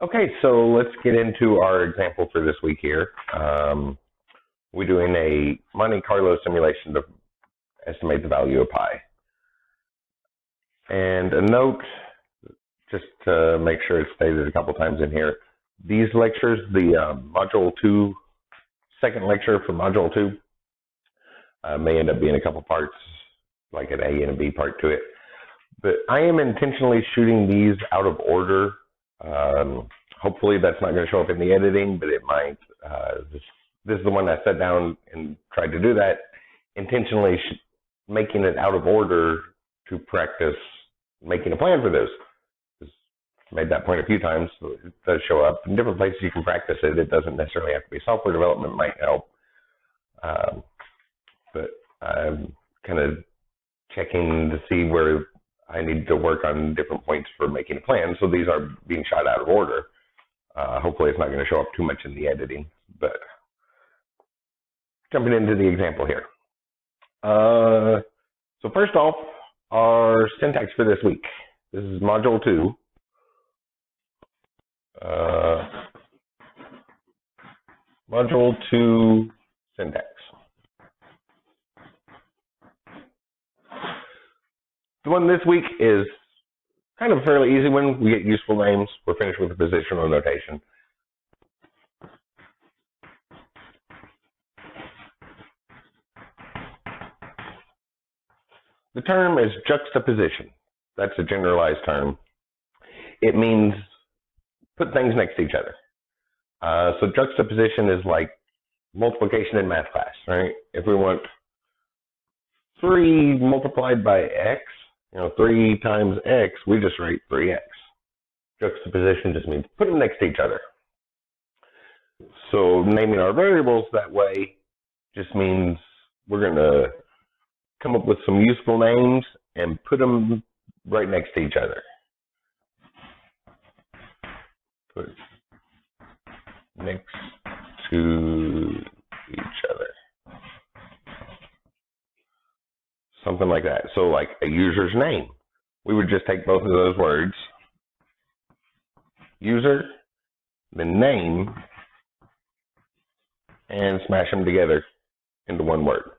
Okay, so let's get into our example for this week here. We're doing a Monte Carlo simulation to estimate the value of pi. And a note, just to make sure it's stated a couple times in here, these lectures, the Module 2, second lecture for Module 2, may end up being a couple parts, like an A and a B part to it. But I am intentionally shooting these out of order. Hopefully that's not going to show up in the editing, but it might. This is the one I sat down and tried to do that, intentionally making it out of order to practice making a plan for this. I've made that point a few times. So it does show up in different places. You can practice it. It doesn't necessarily have to be software development. It might help. But I'm kind of checking to see where I need to work on different points for making a plan. So these are being shot out of order. Hopefully it's not going to show up too much in the editing, but jumping into the example here. So first off, our syntax for this week. This is Module 2. Module 2 syntax. The one this week is kind of a fairly easy one. We get useful names. We're finished with the positional notation. The term is juxtaposition. That's a generalized term. It means put things next to each other. So juxtaposition is like multiplication in math class, right? If we want 3 multiplied by x, 3 times x, we just write 3x. Juxtaposition just means put them next to each other. So naming our variables that way just means we're going to come up with some useful names and put them right next to each other. Put next to each other. Something like that. So like a user's name. We would just take both of those words, user, then name, and smash them together into one word.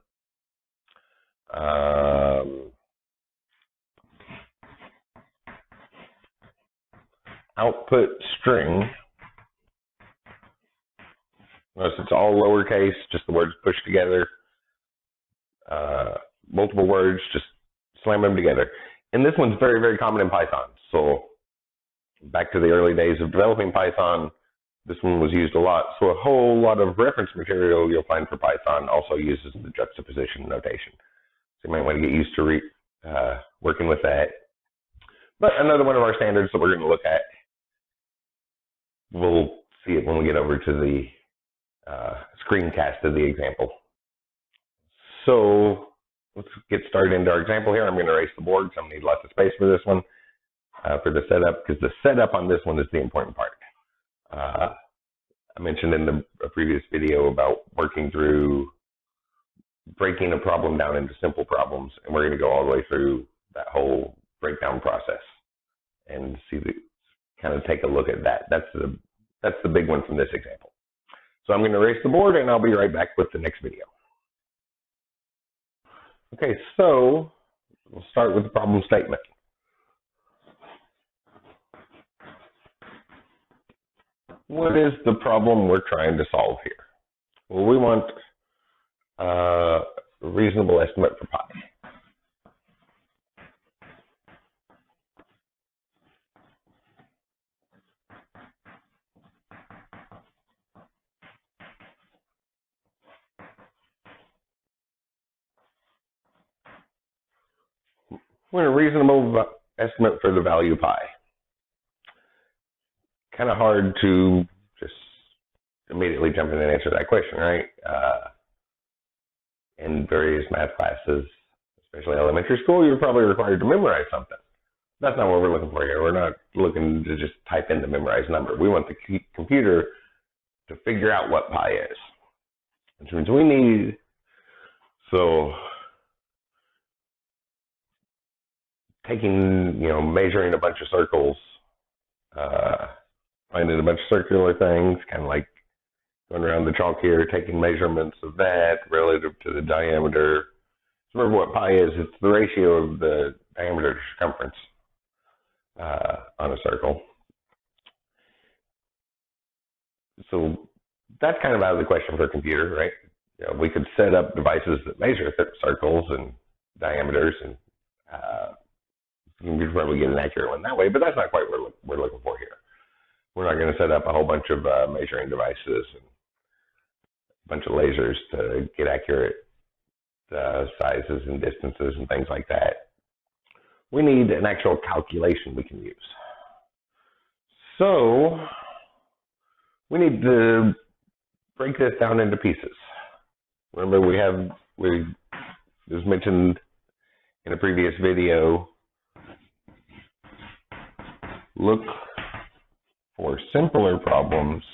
Output string. Notice it's all lowercase, just the words pushed together. Multiple words, just slam them together. And this one's very, very common in Python. So back to the early days of developing Python, this one was used a lot. So a whole lot of reference material you'll find for Python also uses the juxtaposition notation. So you might want to get used to working with that. But another one of our standards that we're going to look at, we'll see it when we get over to the screencast of the example. So let's get started into our example here. I'm going to erase the board, so I'm going to need lots of space for this one, for the setup, because the setup on this one is the important part. I mentioned in a previous video about working through breaking a problem down into simple problems, and we're going to go all the way through that whole breakdown process and kind of take a look at that. That's the big one from this example. So I'm going to erase the board, and I'll be right back with the next video. Okay, so we'll start with the problem statement. What is the problem we're trying to solve here? Well, we want a reasonable estimate for pi. We want a reasonable estimate for the value of pi. Kind of hard to just immediately jump in and answer that question, right? In various math classes, especially elementary school, you're probably required to memorize something. That's not what we're looking for here. We're not looking to just type in the memorized number. We want the computer to figure out what pi is, which means we need, so taking, measuring a bunch of circles finding a bunch of circular things, kind of like going around the chalk here, taking measurements of that relative to the diameter. Remember what pi is? It's the ratio of the diameter to circumference on a circle. So that's kind of out of the question for a computer, right? You know, we could set up devices that measure circles and diameters, and you could probably get an accurate one that way, but that's not quite what we're looking for here. We're not going to set up a whole bunch of measuring devices and a bunch of lasers to get accurate sizes and distances and things like that. We need an actual calculation we can use. So we need to break this down into pieces. Remember, we was mentioned in a previous video, look for simpler problems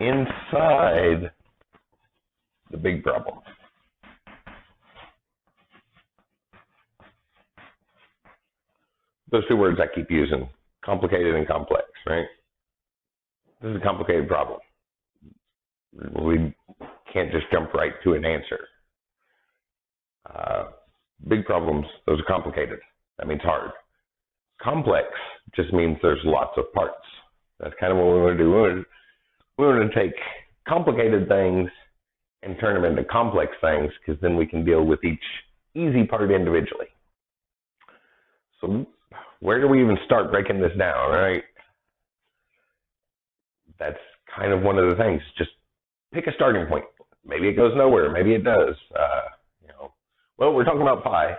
inside the big problem. Those two words I keep using, complicated and complex, right? This is a complicated problem. We can't just jump right to an answer. Big problems, those are complicated. That means hard. Complex just means there's lots of parts. That's kind of what we want to do. We want to take complicated things and turn them into complex things, because then we can deal with each easy part individually. So where do we even start breaking this down, right? That's kind of one of the things. Just pick a starting point. Maybe it goes nowhere. Maybe it does. Well, we're talking about pi.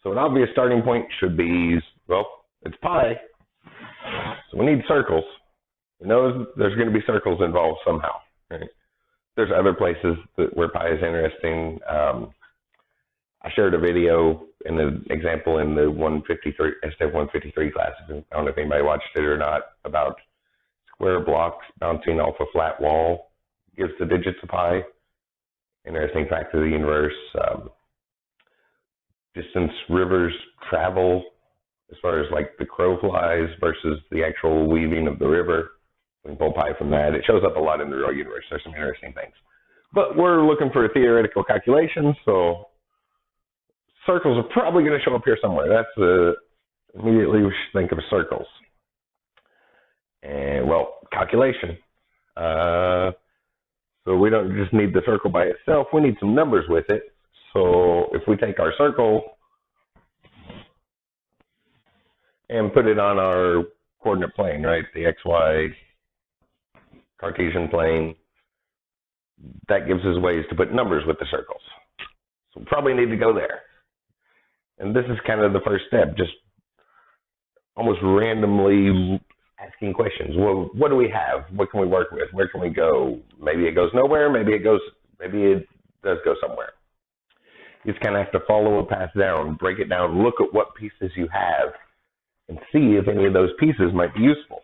So an obvious starting point should be, well, it's pi. So we need circles. We know there's going to be circles involved somehow. Right? There's other places where pi is interesting. I shared a video in an example in the SDEV 153 class. I don't know if anybody watched it or not, about square blocks bouncing off a flat wall gives the digits of pi. Interesting fact of the universe. Distance rivers travel as far as like the crow flies versus the actual weaving of the river. We can pull pi from that. It shows up a lot in the real universe. There's some interesting things. But we're looking for a theoretical calculation, so circles are probably going to show up here somewhere. That's immediately we should think of circles. And, well, calculation. So we don't just need the circle by itself. We need some numbers with it. So if we take our circle and put it on our coordinate plane, right, the XY Cartesian plane, that gives us ways to put numbers with the circles. So we probably need to go there. And this is kind of the first step, just almost randomly asking questions. Well, what do we have? What can we work with? Where can we go? Maybe it goes nowhere. Maybe it does go somewhere. You just kind of have to follow a path down, break it down, look at what pieces you have, and see if any of those pieces might be useful.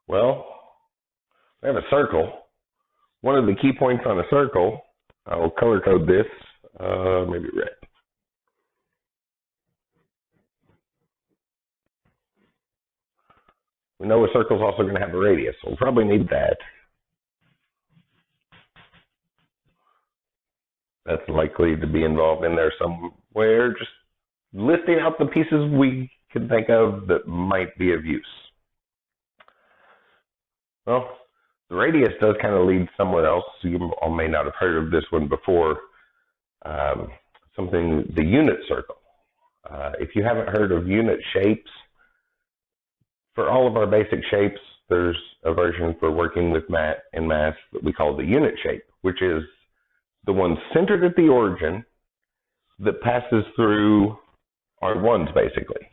Well, we have a circle. One of the key points on a circle, I'll color code this, maybe red. We know a circle is also going to have a radius, so we'll probably need that. That's likely to be involved in there somewhere, just listing out the pieces we can think of that might be of use. Well, the radius does kind of lead somewhere else. You all may not have heard of this one before. The unit circle. If you haven't heard of unit shapes, for all of our basic shapes, there's a version for working with math that we call the unit shape, which is the one centered at the origin that passes through our ones, basically.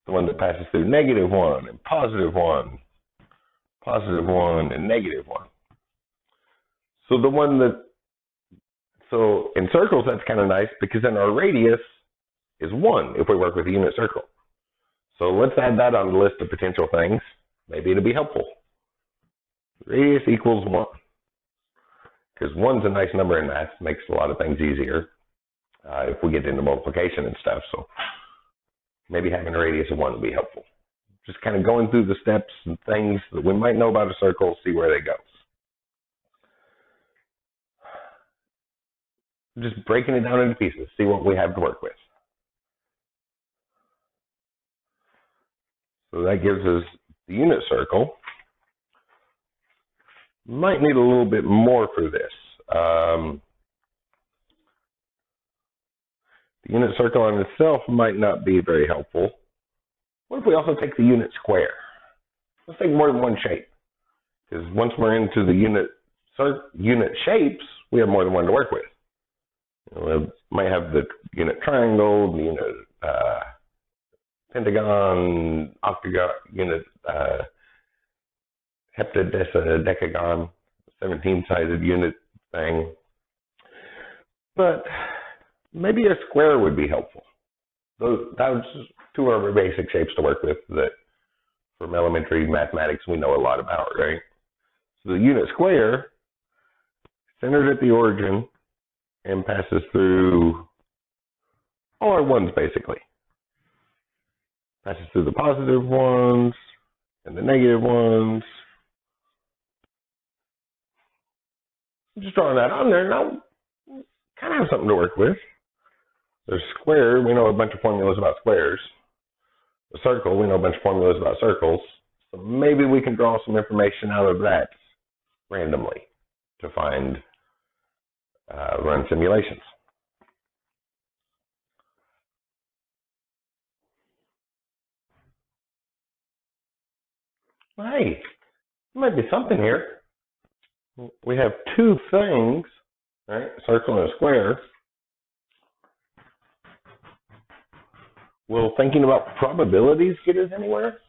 The one that passes through -1 and +1, +1 and -1. So in circles, that's kind of nice because then our radius is 1 if we work with a unit circle. So let's add that on the list of potential things. Maybe it'll be helpful. Radius equals 1. Because 1's a nice number in math, makes a lot of things easier if we get into multiplication and stuff. So maybe having a radius of 1 would be helpful. Just kind of going through the steps and things that we might know about a circle, see where they go. Just breaking it down into pieces, see what we have to work with. So that gives us the unit circle. Might need a little bit more for this. The unit circle on itself might not be very helpful. What if we also take the unit square? Let's take more than one shape. Because once we're into the unit shapes, we have more than one to work with. We might have the unit triangle, the unit pentagon, octagon, unit heptadecagon, 17-sided unit thing. But maybe a square would be helpful. That's two of our basic shapes to work with that from elementary mathematics we know a lot about, right? So the unit square, centered at the origin, and passes through all our ones, basically. Passes through the positive ones and the negative ones. Just drawing that on there, now kind of have something to work with. There's square, we know a bunch of formulas about squares. The circle, we know a bunch of formulas about circles. So maybe we can draw some information out of that randomly to find, run simulations. Hey, there might be something here. We have two things, right? A circle and a square. Will thinking about probabilities get us anywhere?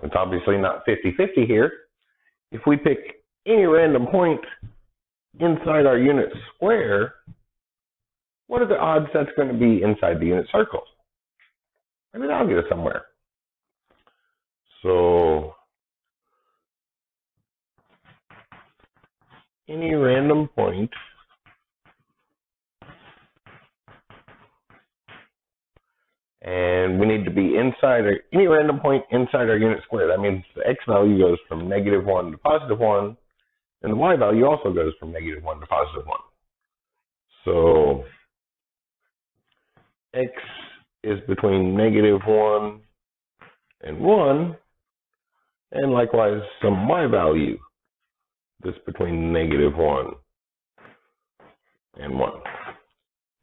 It's obviously not 50-50 here. If we pick any random point inside our unit square, what are the odds that's going to be inside the unit circle? Maybe that'll get us somewhere. So any random point and we need to be inside any random point inside our unit square. That means the x value goes from -1 to +1, and the y value also goes from -1 to +1. So x is between -1 and 1, and likewise some y value that's between -1 and 1.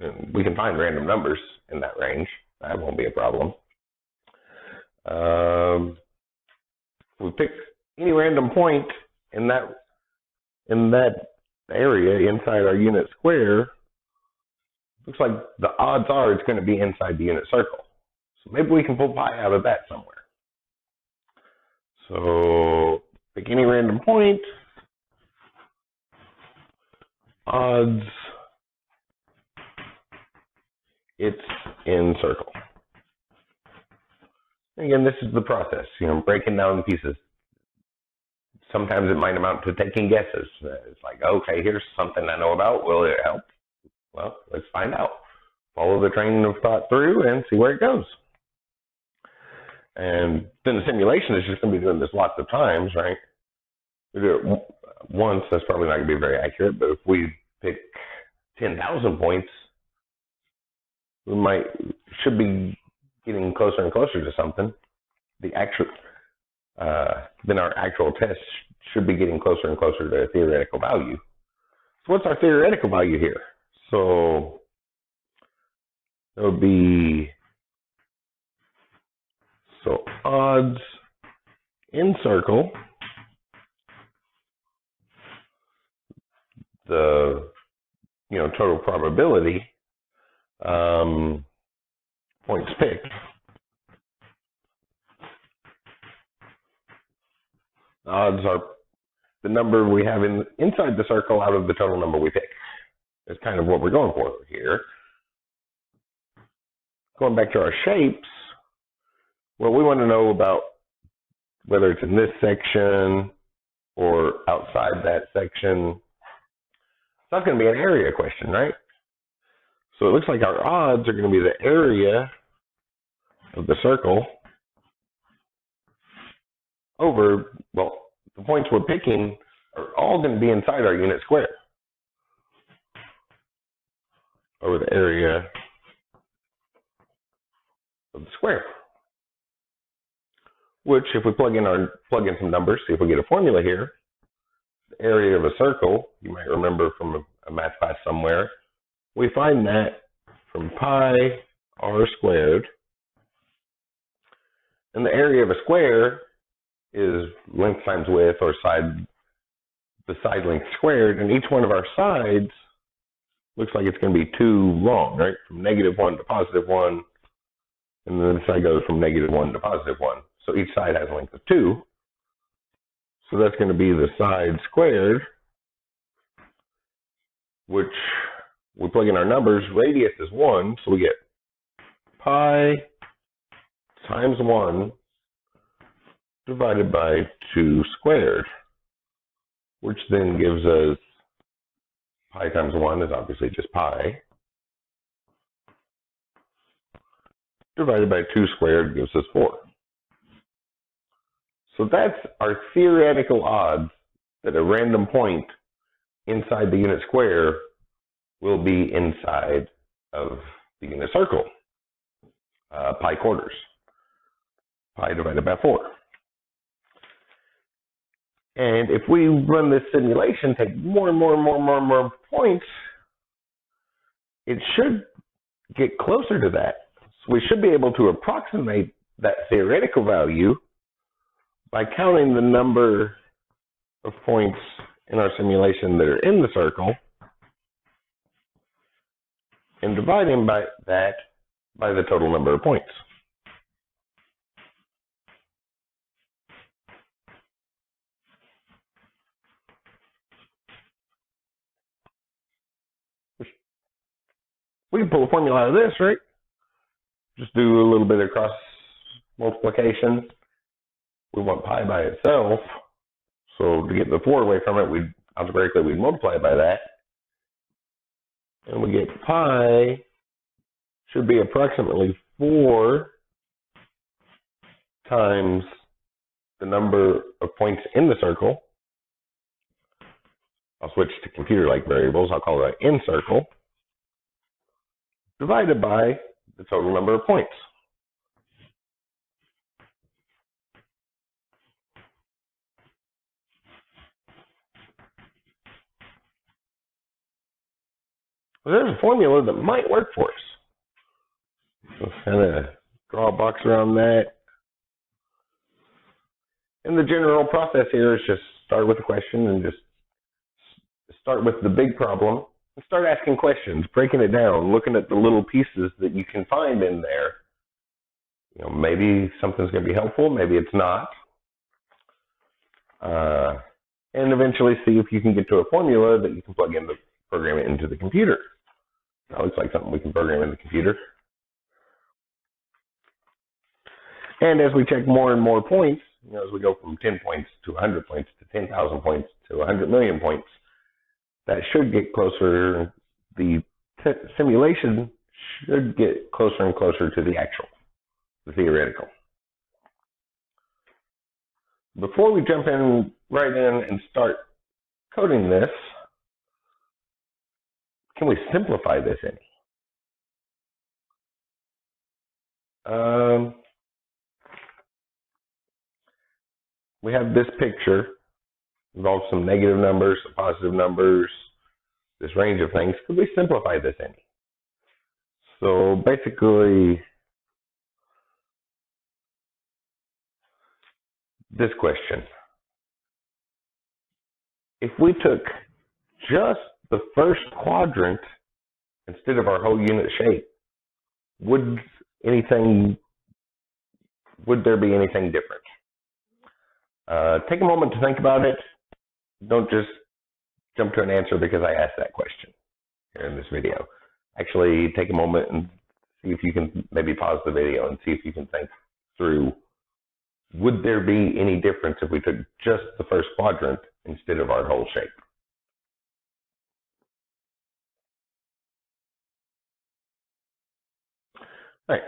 And we can find random numbers in that range. That won't be a problem. We pick any random point in that area inside our unit square. Looks like the odds are it's going to be inside the unit circle. So maybe we can pull pi out of that somewhere. So pick any random point. Odds it's in circle. Again, this is the process, breaking down pieces. Sometimes it might amount to taking guesses. It's like, okay, here's something I know about. Will it help? Well, let's find out. Follow the train of thought through and see where it goes. And then the simulation is just going to be doing this lots of times, right? We do it once, that's probably not going to be very accurate, but if we pick 10,000 points, we should be getting closer and closer to something. Then our actual test should be getting closer and closer to a theoretical value. So what's our theoretical value here? So it would be, so odds in circle, the total probability, points picked. Odds are the number we have inside the circle out of the total number we pick. That's kind of what we're going for here. going back to our shapes, well, we want to know about whether it's in this section or outside that section. So that's going to be an area question, right? So it looks like our odds are going to be the area of the circle over, well, the points we're picking are all going to be inside our unit square, over the area of the square. Which, if we plug in some numbers, see if we get a formula here. The area of a circle, you might remember from a math class somewhere, we find that from pi r squared, and the area of a square is length times width, or the side length squared, and each one of our sides looks like it's going to be too long, right? From -1 to +1, and then this side goes from -1 to +1. So each side has a length of 2. So that's going to be the side squared, which we plug in our numbers. Radius is 1, so we get pi times 1 divided by 2 squared, which then gives us pi times 1 is obviously just pi, divided by 2 squared gives us 4. So that's our theoretical odds that a random point inside the unit square will be inside of the unit circle, pi quarters, pi divided by 4. And if we run this simulation, take more and more points, it should get closer to that. So we should be able to approximate that theoretical value by counting the number of points in our simulation that are in the circle and dividing by the total number of points. We can pull a formula out of this, right? Just do a little bit of cross multiplication. We want pi by itself, so to get the 4 away from it, we'd multiply it by that, and we get pi should be approximately 4 times the number of points in the circle. I'll switch to computer-like variables. I'll call it an in circle, divided by the total number of points. There's a formula that might work for us. Let's kind of draw a box around that. And the general process here is just start with a question and just start with the big problem and start asking questions, breaking it down, looking at the little pieces that you can find in there. You know, maybe something's going to be helpful, maybe it's not. And eventually see if you can get to a formula that you can plug in to program it into the computer. That looks like something we can program in the computer. And as we check more and more points, you know, as we go from 10 points to 100 points to 10,000 points to 100 million points, that should get closer. The simulation should get closer and closer to the actual, the theoretical. Before we jump in right in and start coding this, can we simplify this any? We have this picture, involves some negative numbers, some positive numbers, this range of things. Could we simplify this any? So basically, this question. If we took just the first quadrant instead of our whole unit shape, would there be anything different? Take a moment to think about it. Don't just jump to an answer because I asked that question here in this video. Actually, take a moment and see see if you can maybe pause the video and see if you can think through, would there be any difference if we took just the first quadrant instead of our whole shape? All right.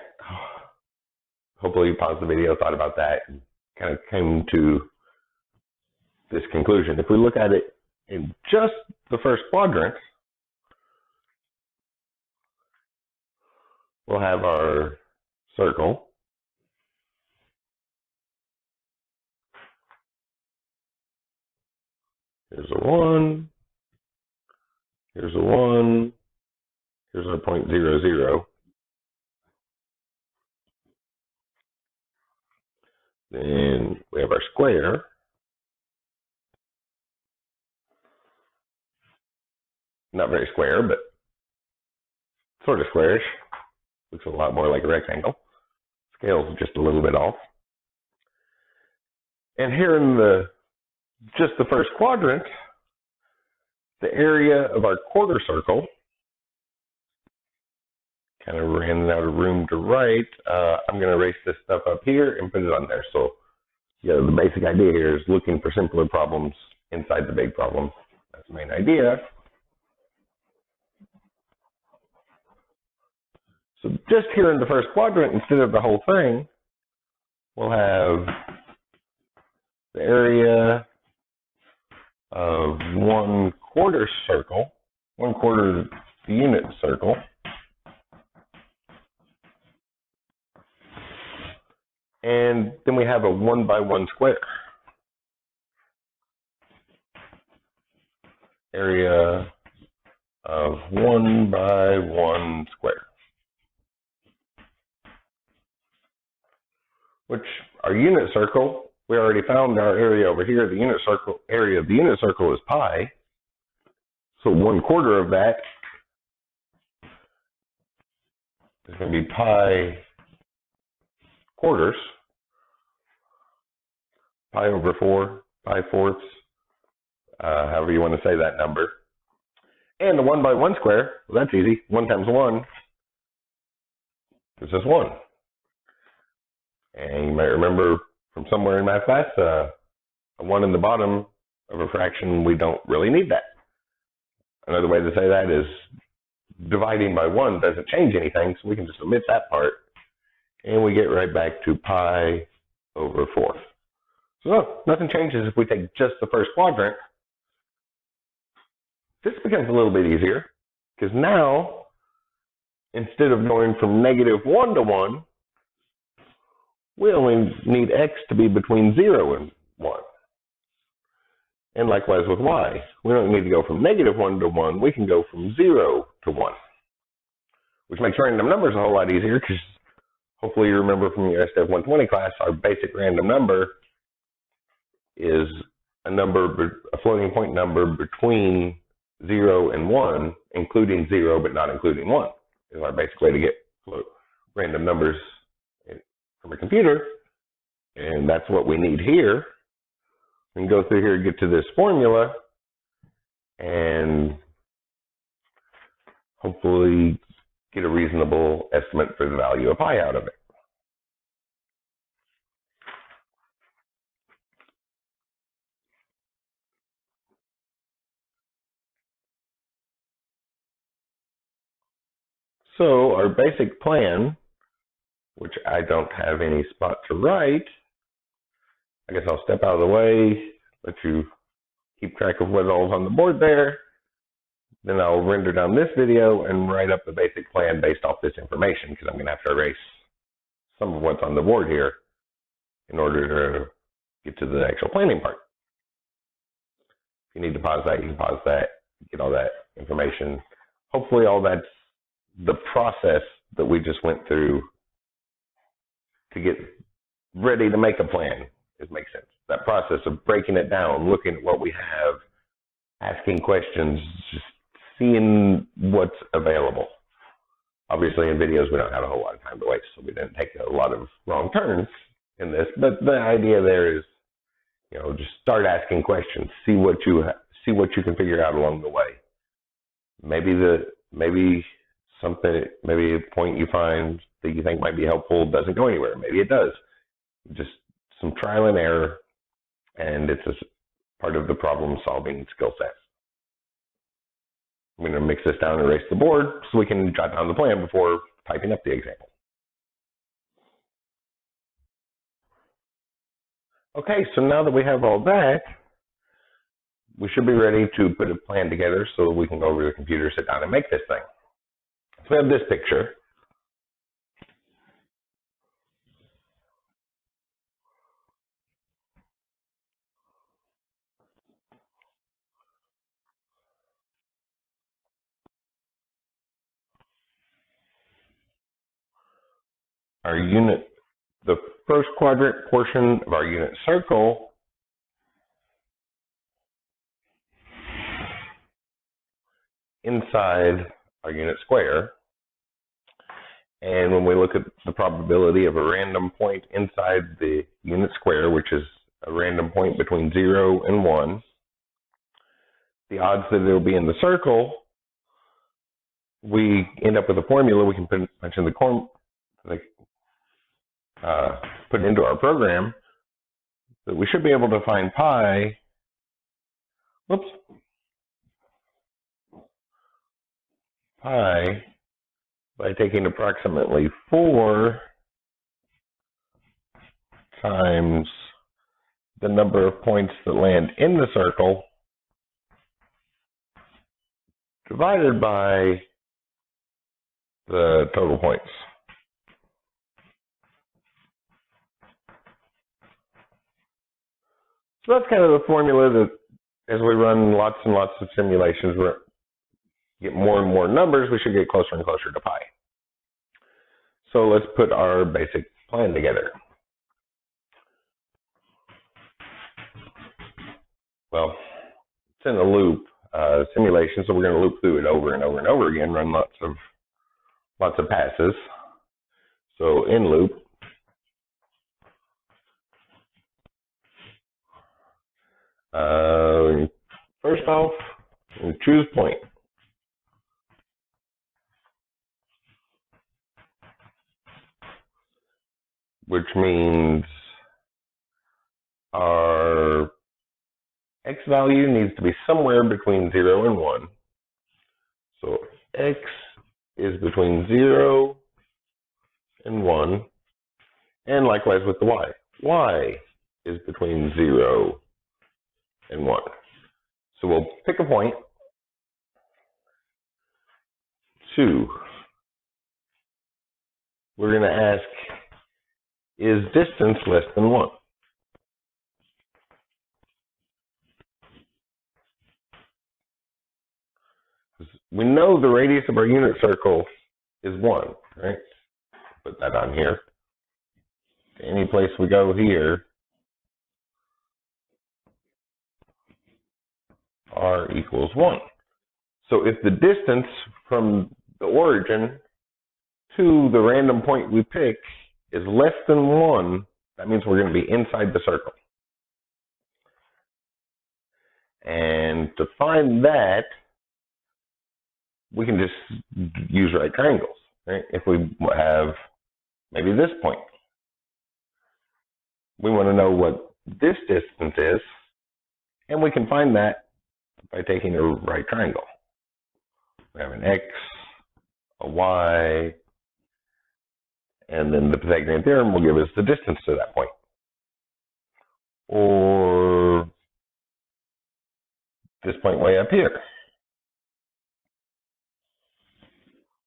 Hopefully you paused the video, thought about that, and kind of came to this conclusion. If we look at it in just the first quadrant, we'll have our circle. Here's a 1. Here's a 1. Here's our point 0, 0. Then we have our square. Not very square, but sort of squarish. Looks a lot more like a rectangle. Scale's just a little bit off. And here in just the first quadrant, the area of our quarter circle, kind of ran out of room to write. I'm going to erase this stuff up here and put it on there. So, yeah, the basic idea here is looking for simpler problems inside the big problem. That's the main idea. So just here in the first quadrant, instead of the whole thing, we'll have the area of 1/4 circle, 1/4 the unit circle. And then we have a 1/1 square. Area of 1/1 square. Which our unit circle, we already found our area over here. The unit circle area of the unit circle is pi. So 1/4 of that is going to be pi quarters, pi over 4, pi fourths, however you want to say that number. And the 1/1 square, well, that's easy. 1 times 1 is just 1. And you might remember from somewhere in math class, a 1 in the bottom of a fraction, we don't really need that. Another way to say that is dividing by 1 doesn't change anything, so we can just omit that part. And we get right back to pi over 4. So no, nothing changes if we take just the first quadrant. This becomes a little bit easier, because now, instead of going from -1 to 1, we only need x to be between 0 and 1. And likewise with y. We don't need to go from -1 to 1. We can go from 0 to 1. Which makes random numbers a whole lot easier, because hopefully you remember from your SDEV 120 class, our basic random number is a floating point number between 0 and 1, including 0 but not including 1, is our basic way to get random numbers from a computer. And that's what we need here. We can go through here and get to this formula and hopefully get a reasonable estimate for the value of pi out of it. So our basic plan, which I don't have any spot to write, I guess I'll step out of the way, let you keep track of what all's on the board there. Then I'll render down this video and write up the basic plan based off this information, because I'm going to have to erase some of what's on the board here in order to get to the actual planning part. If you need to pause that, you can pause that, get all that information. Hopefully all that's the process that we just went through to get ready to make a plan, makes sense. That process of breaking it down, looking at what we have, asking questions, just seeing what's available. Obviously in videos we don't have a whole lot of time to waste, so we didn't take a lot of wrong turns in this, but the idea there is, just start asking questions, see what you can figure out along the way. Maybe something, maybe a point you find that you think might be helpful doesn't go anywhere. Maybe it does. Just some trial and error, and it's a part of the problem-solving skill set. I'm going to mix this down and erase the board so we can jot down the plan before typing up the example. Okay, so now that we have all that, we should be ready to put a plan together so that we can go over to the computer, sit down, and make this thing. So we have this picture. Our unit, the first quadrant portion of our unit circle inside our unit square. And when we look at the probability of a random point inside the unit square, which is a random point between 0 and 1, the odds that it will be in the circle, we end up with a formula we can punch in put into our program, that we should be able to find pi, pi by taking approximately 4 times the number of points that land in the circle divided by the total points. So that's kind of the formula that as we run lots and lots of simulations, we get more and more numbers, we should get closer and closer to pi. So let's put our basic plan together. Well, it's in a loop simulation, so we're going to loop through it over and over and over again, run lots of passes. So in loop, first off, we choose point. Which means our x value needs to be somewhere between 0 and 1. So x is between 0 and 1, and likewise with the y. Y is between 0 and 1. So we'll pick a point. 2. We're going to ask, is distance less than 1? We know the radius of our unit circle is 1, right? Put that on here. Any place we go here, r equals 1. So if the distance from the origin to the random point we pick is less than 1, that means we're going to be inside the circle. And to find that, we can just use right triangles, right? If we have maybe this point, we want to know what this distance is, and we can find that by taking a right triangle. We have an x, a y, and then the Pythagorean Theorem will give us the distance to that point. Or this point way up here.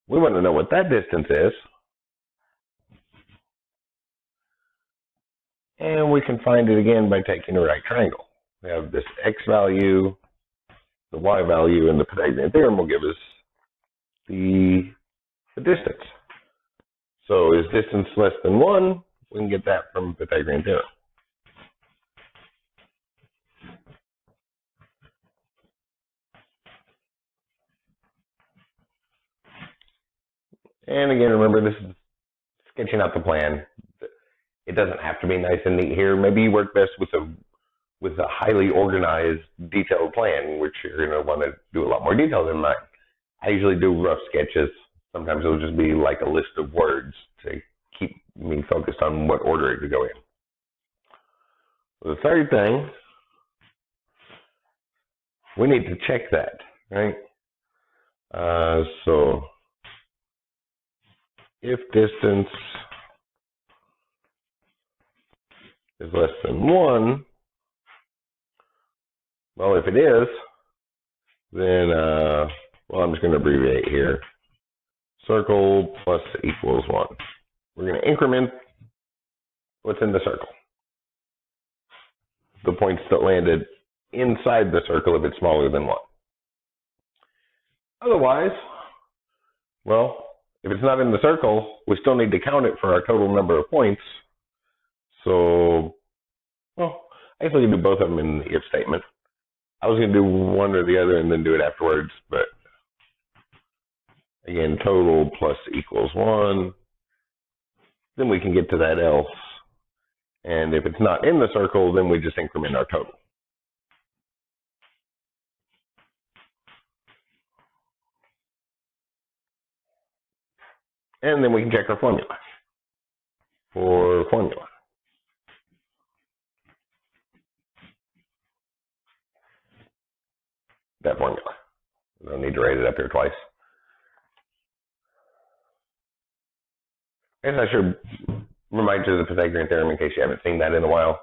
We want to know what that distance is. And we can find it again by taking a right triangle. We have this x value, the y value, and the Pythagorean Theorem will give us the distance. So is distance less than 1? We can get that from Pythagorean Theorem. And again, remember, this is sketching out the plan. It doesn't have to be nice and neat here. Maybe you work best with a highly organized, detailed plan, which you're going to want to do a lot more detail than mine. I usually do rough sketches Sometimes it'll just be like a list of words to keep me focused on what order it could go in. The third thing, we need to check that, right? So if distance is less than 1, well, if it is, then, well, I'm just going to abbreviate here. Circle plus equals 1. We're going to increment what's in the circle. The points that landed inside the circle if it's smaller than 1. Otherwise, well, if it's not in the circle, we still need to count it for our total number of points. So, well, I guess we can do both of them in the if statement. I was going to do one or the other and then do it afterwards, but again, total plus equals 1. Then we can get to that else. And if it's not in the circle, then we just increment our total. And then we can check our formula for formula. That formula. I don't need to write it up here twice. I guess I should remind you of the Pythagorean Theorem in case you haven't seen that in a while.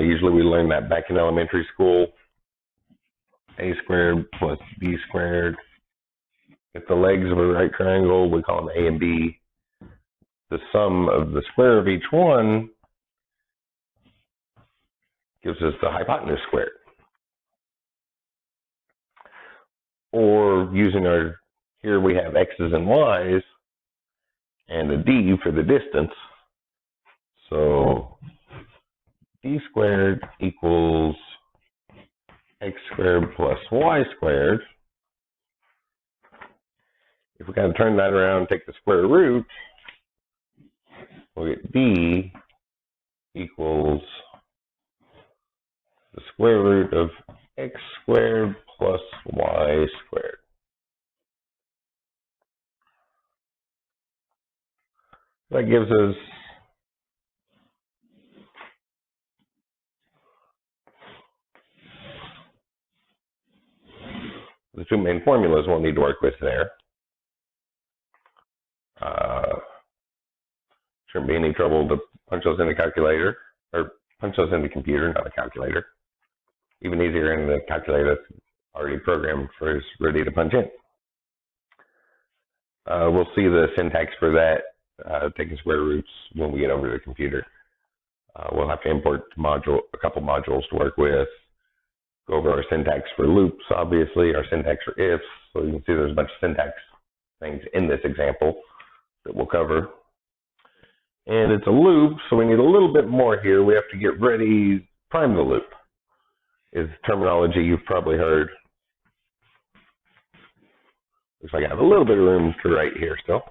Usually we learn that back in elementary school. A squared plus b squared. If the legs of a right triangle, we call them A and B. The sum of the square of each one gives us the hypotenuse squared. Or using our, here we have x's and y's, and a d for the distance. So d squared equals x squared plus y squared. If we kind of turn that around and take the square root, we'll get d equals the square root of x squared plus y squared. That gives us the two main formulas we'll need to work with there. Shouldn't be any trouble to punch those in the calculator, or punch those in the computer, not a calculator. Even easier in the calculator that's already programmed for us, ready to punch in. We'll see the syntax for that, taking square roots when we get over to the computer. We'll have to import a couple modules to work with, go over our syntax for loops, obviously, our syntax for ifs. So you can see there's a bunch of syntax things in this example that we'll cover. And it's a loop, so we need a little bit more here. We have to get ready, prime the loop, is terminology you've probably heard. Looks like I have a little bit of room to write here still.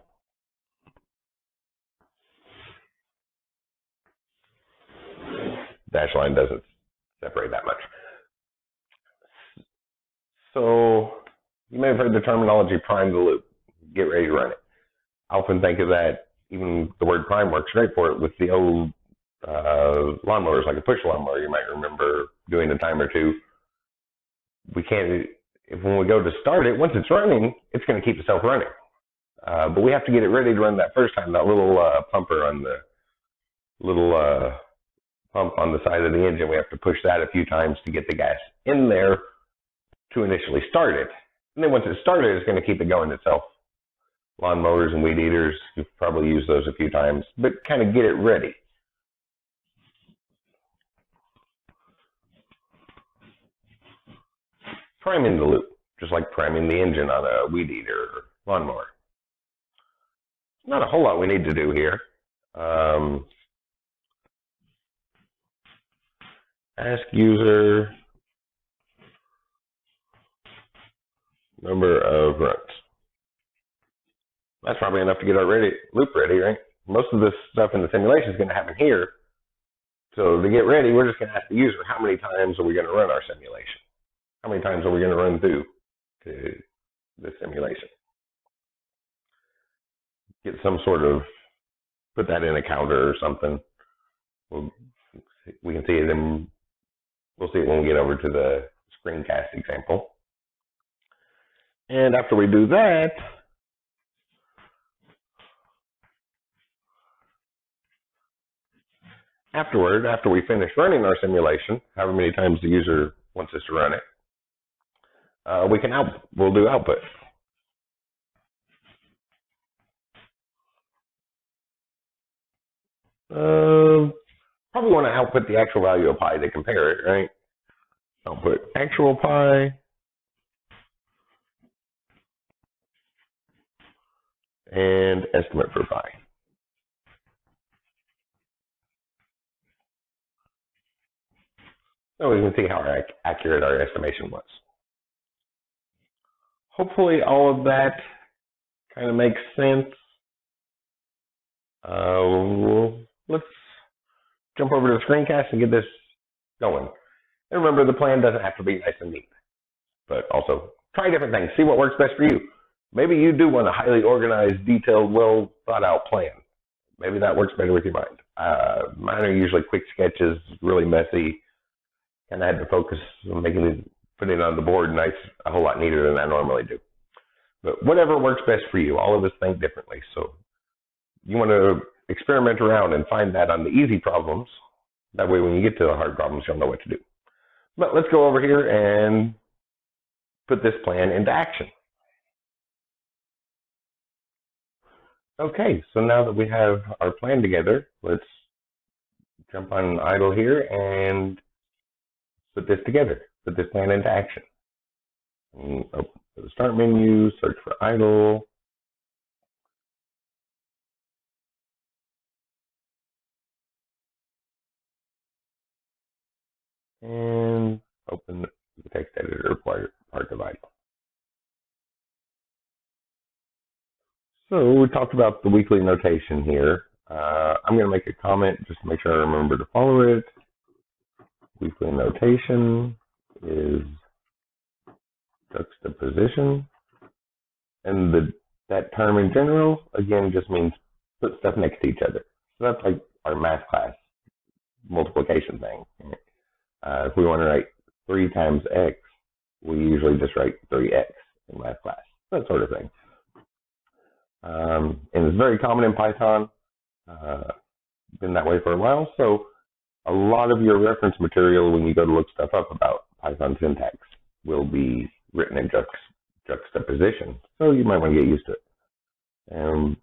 Dash line doesn't separate that much. So you may have heard the terminology prime the loop, get ready to run it. I often think of that, even the word prime works great for it with the old lawnmowers, like a push lawnmower. You might remember doing a time or two. We can't, when we go to start it, once it's running, it's going to keep itself running. But we have to get it ready to run that first time, that little pumper on the little pump on the side of the engine. We have to push that a few times to get the gas in there to initially start it. And then once it's started, it's going to keep it going itself. Lawnmowers and weed eaters, you've probably used those a few times, but kind of get it ready. Priming the loop, just like priming the engine on a weed eater or lawnmower. Not a whole lot we need to do here. Ask user number of runs. That's probably enough to get our loop ready, right? Most of this stuff in the simulation is going to happen here. So to get ready, we're just going to ask the user, how many times are we going to run our simulation? How many times are we going to run through to the simulation? get some sort of, put that in a counter or something. We can see it in, we'll see it when we get over to the screencast example. And after we do that, after we finish running our simulation, however many times the user wants us to run it, we'll do output. Probably want to output the actual value of pi to compare it, right? Output actual pi and estimate for pi. So we can see how accurate our estimation was. Hopefully all of that kind of makes sense. Let's jump over to the screencast and get this going. And remember, the plan doesn't have to be nice and neat, but also try different things. See what works best for you. Maybe you do want a highly organized, detailed, well thought out plan. Maybe that works better with your mind. Mine are usually quick sketches, really messy, and I had to focus on putting it on the board nice, a whole lot neater than I normally do. But whatever works best for you, all of us think differently. So you want to experiment around and find that on the easy problems. That way when you get to the hard problems, you'll know what to do. But let's go over here and put this plan into action. Okay, so now that we have our plan together, let's jump on idle here and put this together, put this plan into action. Open the start menu, search for idle. And open the text editor part of idle. So we talked about the weekly notation here. I'm going to make a comment just to make sure I remember to follow it. Weekly notation is juxtaposition. And that term in general, again, just means put stuff next to each other. So that's like our math class multiplication thing. If we want to write 3 times x, we usually just write 3x in math class, that sort of thing. And it's very common in Python, been that way for a while. So a lot of your reference material when you go to look stuff up about Python syntax will be written in juxtaposition. So you might want to get used to it. And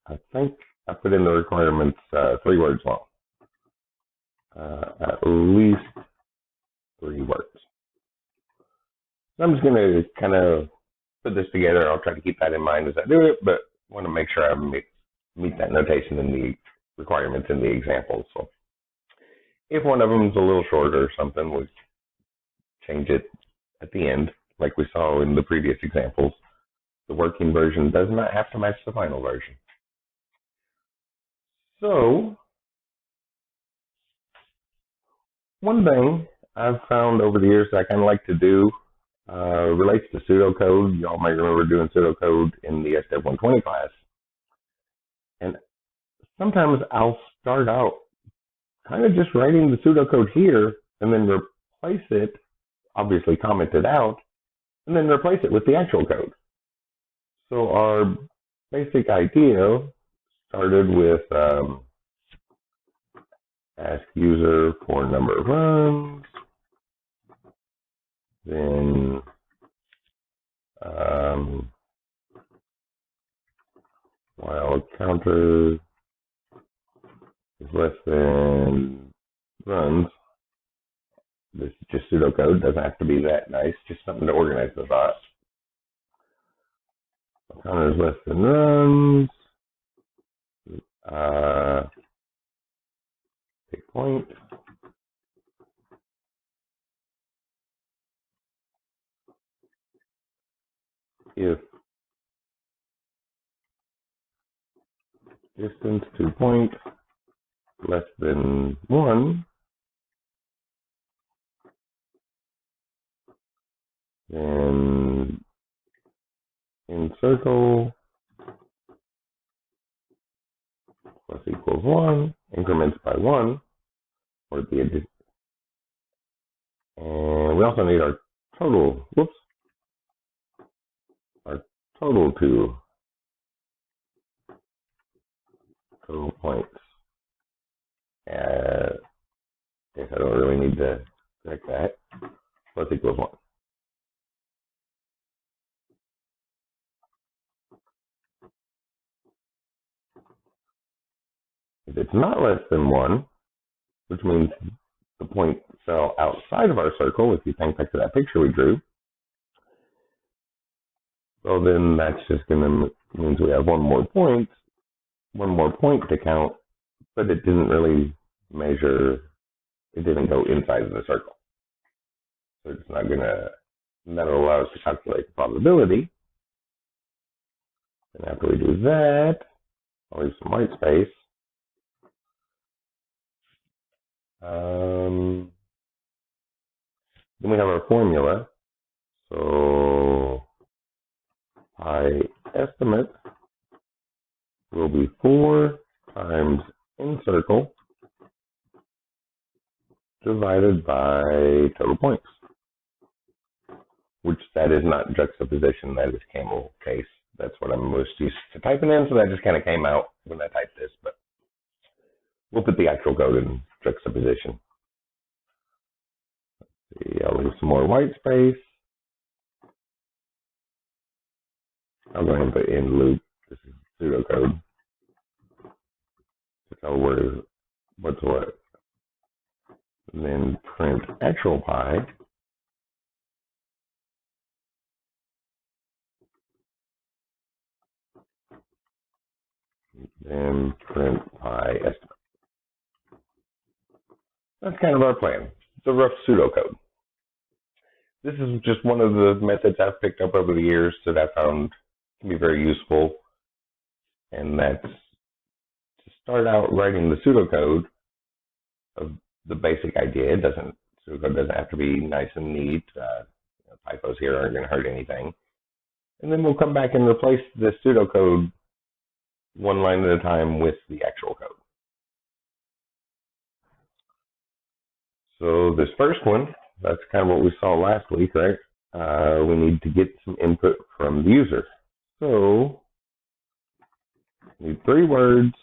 I think I put in the requirements 3 words long. At least 3 words. So I'm just going to kind of put this together. I'll try to keep that in mind as I do it, but I want to make sure I meet that notation in the requirements in the example. So if one of them is a little shorter or something, we'll change it at the end, like we saw in the previous examples. The working version does not have to match the final version. So one thing I've found over the years that I kind of like to do relates to pseudocode. Y'all might remember doing pseudocode in the SDEV 120 class. And sometimes I'll start out kind of just writing the pseudocode here and then replace it, obviously comment it out, and then replace it with the actual code. So our basic idea started with ask user for number of runs, then while counter is less than runs. This is just pseudocode, doesn't have to be that nice, just something to organize the thought. Counter is less than runs. Take point. If distance to point less than 1, then in circle plus equals 1, increments by 1, or the addition. And we also need our total, our total total points. I guess I don't really need to correct that. Plus equals 1. If it's not less than 1, which means the point fell outside of our circle, if you think back to that picture we drew, well then that's just going to means we have one more point to count, but it didn't really measure, it didn't go inside of the circle. So it's not going to, that'll allow us to calculate the probability. And after we do that, I'll leave some white space. Then we have our formula. So pi estimate will be 4 times n circle divided by total points, which that is not juxtaposition, that is camel case. That's what I'm most used to typing in, so that just kind of came out when I typed this, but we'll put the actual code in juxtaposition. Let's see, I'll leave some more white space. I'll go ahead and put in loop. This is pseudocode to tell what's what. And then print actual pi. Then print pi estimate. That's kind of our plan. It's a rough pseudocode. This is just one of the methods I've picked up over the years that I found can be very useful. And that's to start out writing the pseudocode of the basic idea. Pseudocode doesn't have to be nice and neat. Typos here aren't going to hurt anything. And then we'll come back and replace the pseudocode one line at a time with the actual code. So this first one, that's kind of what we saw last week, right? We need to get some input from the user. So we need 3 words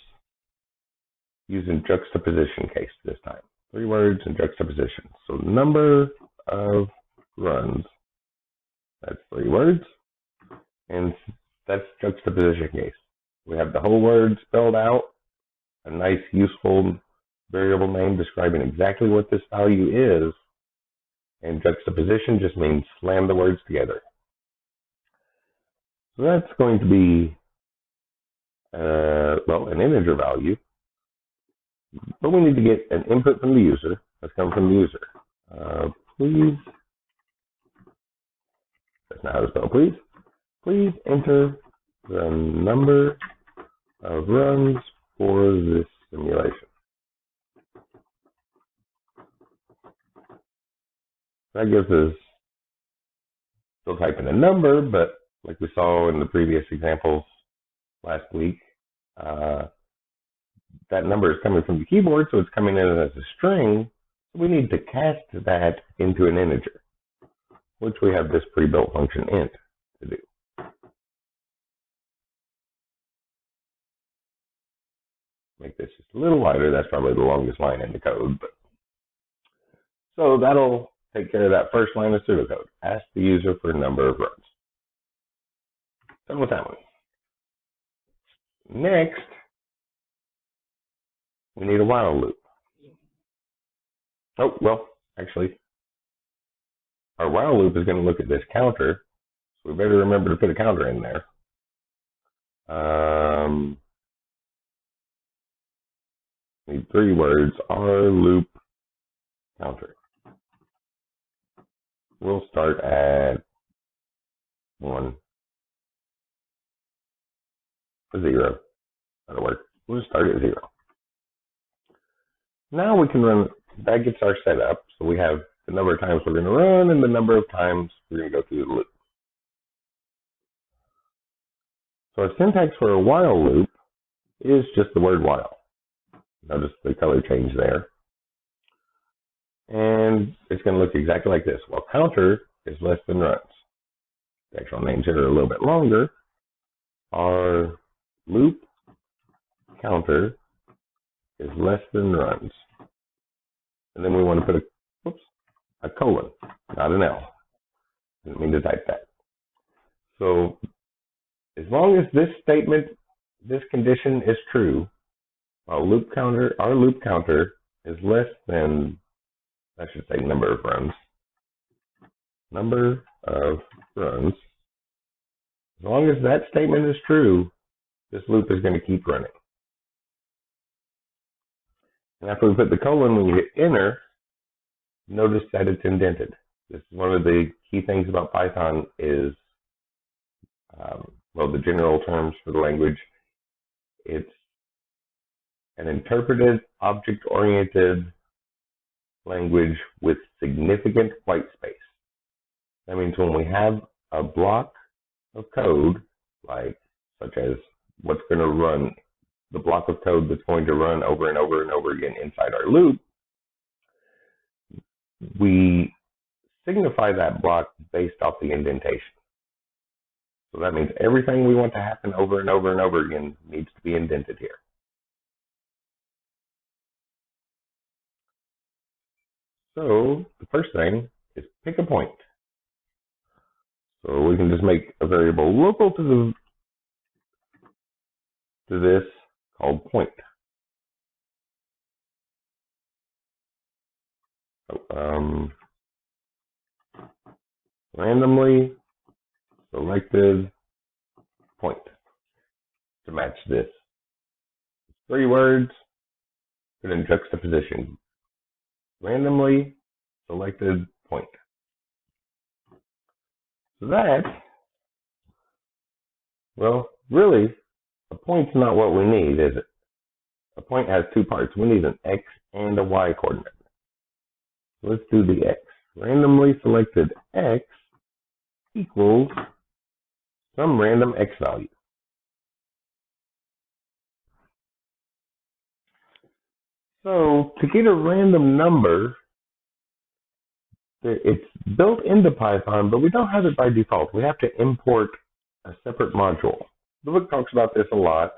using juxtaposition case this time. 3 words in juxtaposition. So number of runs, that's 3 words, and that's juxtaposition case. We have the whole word spelled out, a nice, useful variable name describing exactly what this value is, and juxtaposition just means slam the words together. So that's going to be, well, an integer value, but we need to get an input from the user. Let's come from the user. Please, that's not how to spell please. Please enter the number of runs for this simulation. That gives us, still typing a number, but like we saw in the previous examples last week, that number is coming from the keyboard, so it's coming in as a string. We need to cast that into an integer, which we have this pre-built function int to do. Make this just a little wider. That's probably the longest line in the code. But so that'll take care of that first line of pseudocode. Ask the user for a number of runs. Done with that one. Next, we need a while loop. Oh, well, actually, our while loop is going to look at this counter, so we better remember to put a counter in there. Need 3 words, our loop counter. We'll start at 1 or 0. That'll work. We'll start at 0. Now we can run, that gets our setup. So we have the number of times we're going to run and the number of times we're going to go through the loop. So our syntax for a while loop is just the word while. Notice the color change there. And it's going to look exactly like this. Well, counter is less than runs. The actual names here are a little bit longer. Our loop counter is less than runs. And then we want to put a colon, not an L. Didn't mean to type that. So as long as this statement, this condition is true, our loop counter is less than, I should say, number of runs. Number of runs. As long as that statement is true, this loop is going to keep running. And after we put the colon, when you hit enter, notice that it's indented. This is one of the key things about Python is, well, the general terms for the language. It's an interpreted, object-oriented language with significant white space. That means when we have a block of code, such as what's going to run, the block of code that's going to run over and over and over again inside our loop, we signify that block based off the indentation. So that means everything we want to happen over and over and over again needs to be indented here. So the first thing is pick a point. So we can just make a variable local to this called point. So, randomly selected point to match this. 3 words, put in juxtaposition. Randomly selected point. So that, well, really, a point's not what we need, is it? A point has 2 parts. We need an X and a Y coordinate. So let's do the X. Randomly selected X equals some random X value. So to get a random number, it's built into Python, but we don't have it by default. We have to import a separate module. The book talks about this a lot.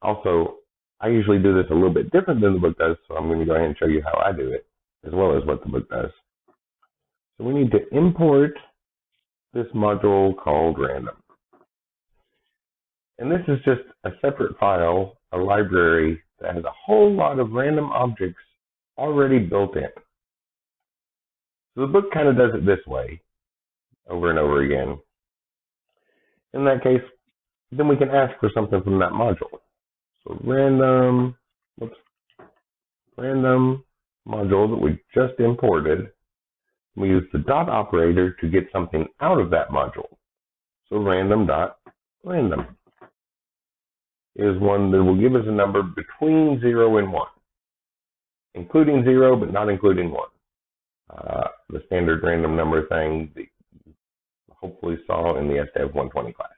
Also, I usually do this a little bit different than the book does, so I'm going to go ahead and show you how I do it, as well as what the book does. So we need to import this module called random. And this is just a separate file, a library that has a whole lot of random objects already built in. So the book kind of does it this way, over and over again. In that case, then we can ask for something from that module. So random module that we just imported, we use the dot operator to get something out of that module. So random is one that will give us a number between 0 and 1, including 0 but not including 1. The standard random number thing that you hopefully saw in the SDEV 120 class.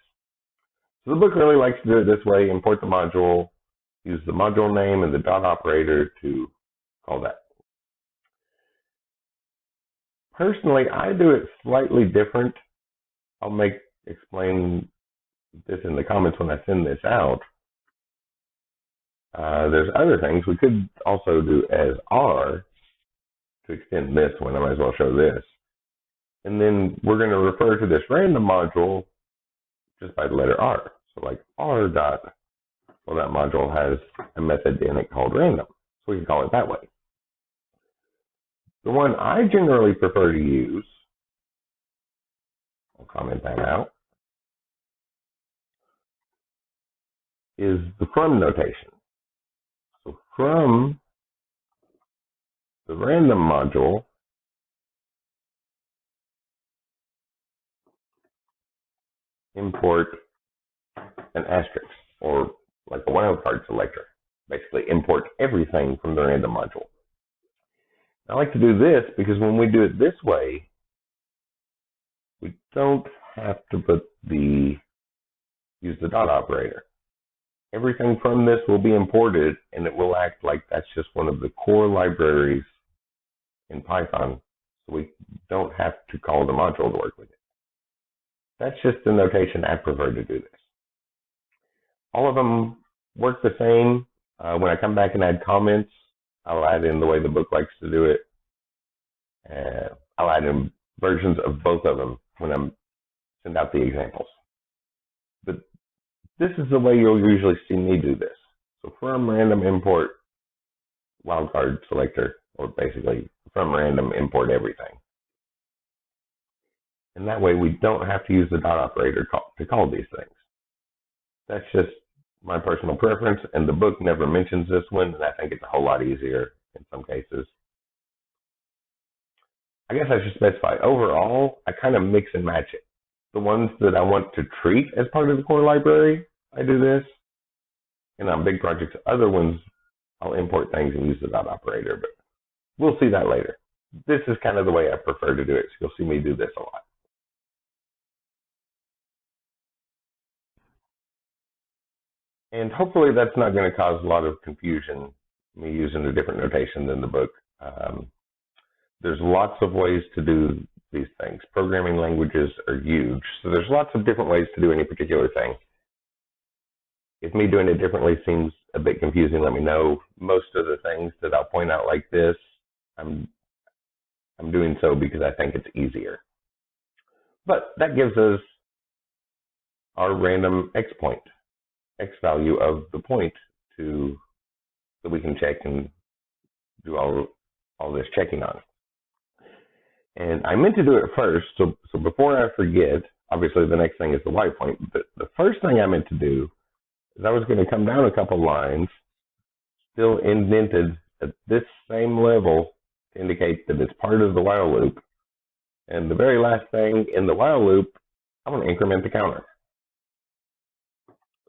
So the book really likes to do it this way: import the module, use the module name and the dot operator to call that. Personally, I do it slightly different. I'll explain this in the comments when I send this out. There's other things we could also do as R to extend this one. I might as well show this. And then we're going to refer to this random module just by the letter R. So like R dot, well, that module has a method in it called random. So we can call it that way. The one I generally prefer to use, I'll comment that out, is the from notation. So from the random module, import an asterisk, or like a wildcard selector. Basically import everything from the random module. I like to do this because when we do it this way, we don't have to use the dot operator. everything from this will be imported, and it will act like that's just one of the core libraries in Python, so we don't have to call the module to work with it. That's just the notation I prefer to do this. All of them work the same. When I come back and add comments, I'll add in the way the book likes to do it. I'll add in versions of both of them when I send out the examples. But this is the way you'll usually see me do this. So from random import wildcard selector, or basically from random import everything. And that way we don't have to use the dot operator to call these things. That's just my personal preference, and the book never mentions this one, and I think it's a whole lot easier in some cases. I guess I should specify, overall, I kind of mix and match it. The ones that I want to treat as part of the core library, I do this. And on big projects, other ones, I'll import things and use the dot operator, but we'll see that later. This is kind of the way I prefer to do it, so you'll see me do this a lot. And hopefully that's not going to cause a lot of confusion, me using a different notation than the book. There's lots of ways to do these things. Programming languages are huge, so there's lots of different ways to do any particular thing. If me doing it differently seems a bit confusing, let me know. Most of the things that I'll point out like this, I'm doing so because I think it's easier. But that gives us our random x point, x value of the point that we can check and do all this checking on. And I meant to do it first, so before I forget, obviously the next thing is the y point, but the first thing I meant to do is I was going to come down a couple lines, still indented at this same level to indicate that it's part of the while loop. And the very last thing in the while loop, I'm going to increment the counter.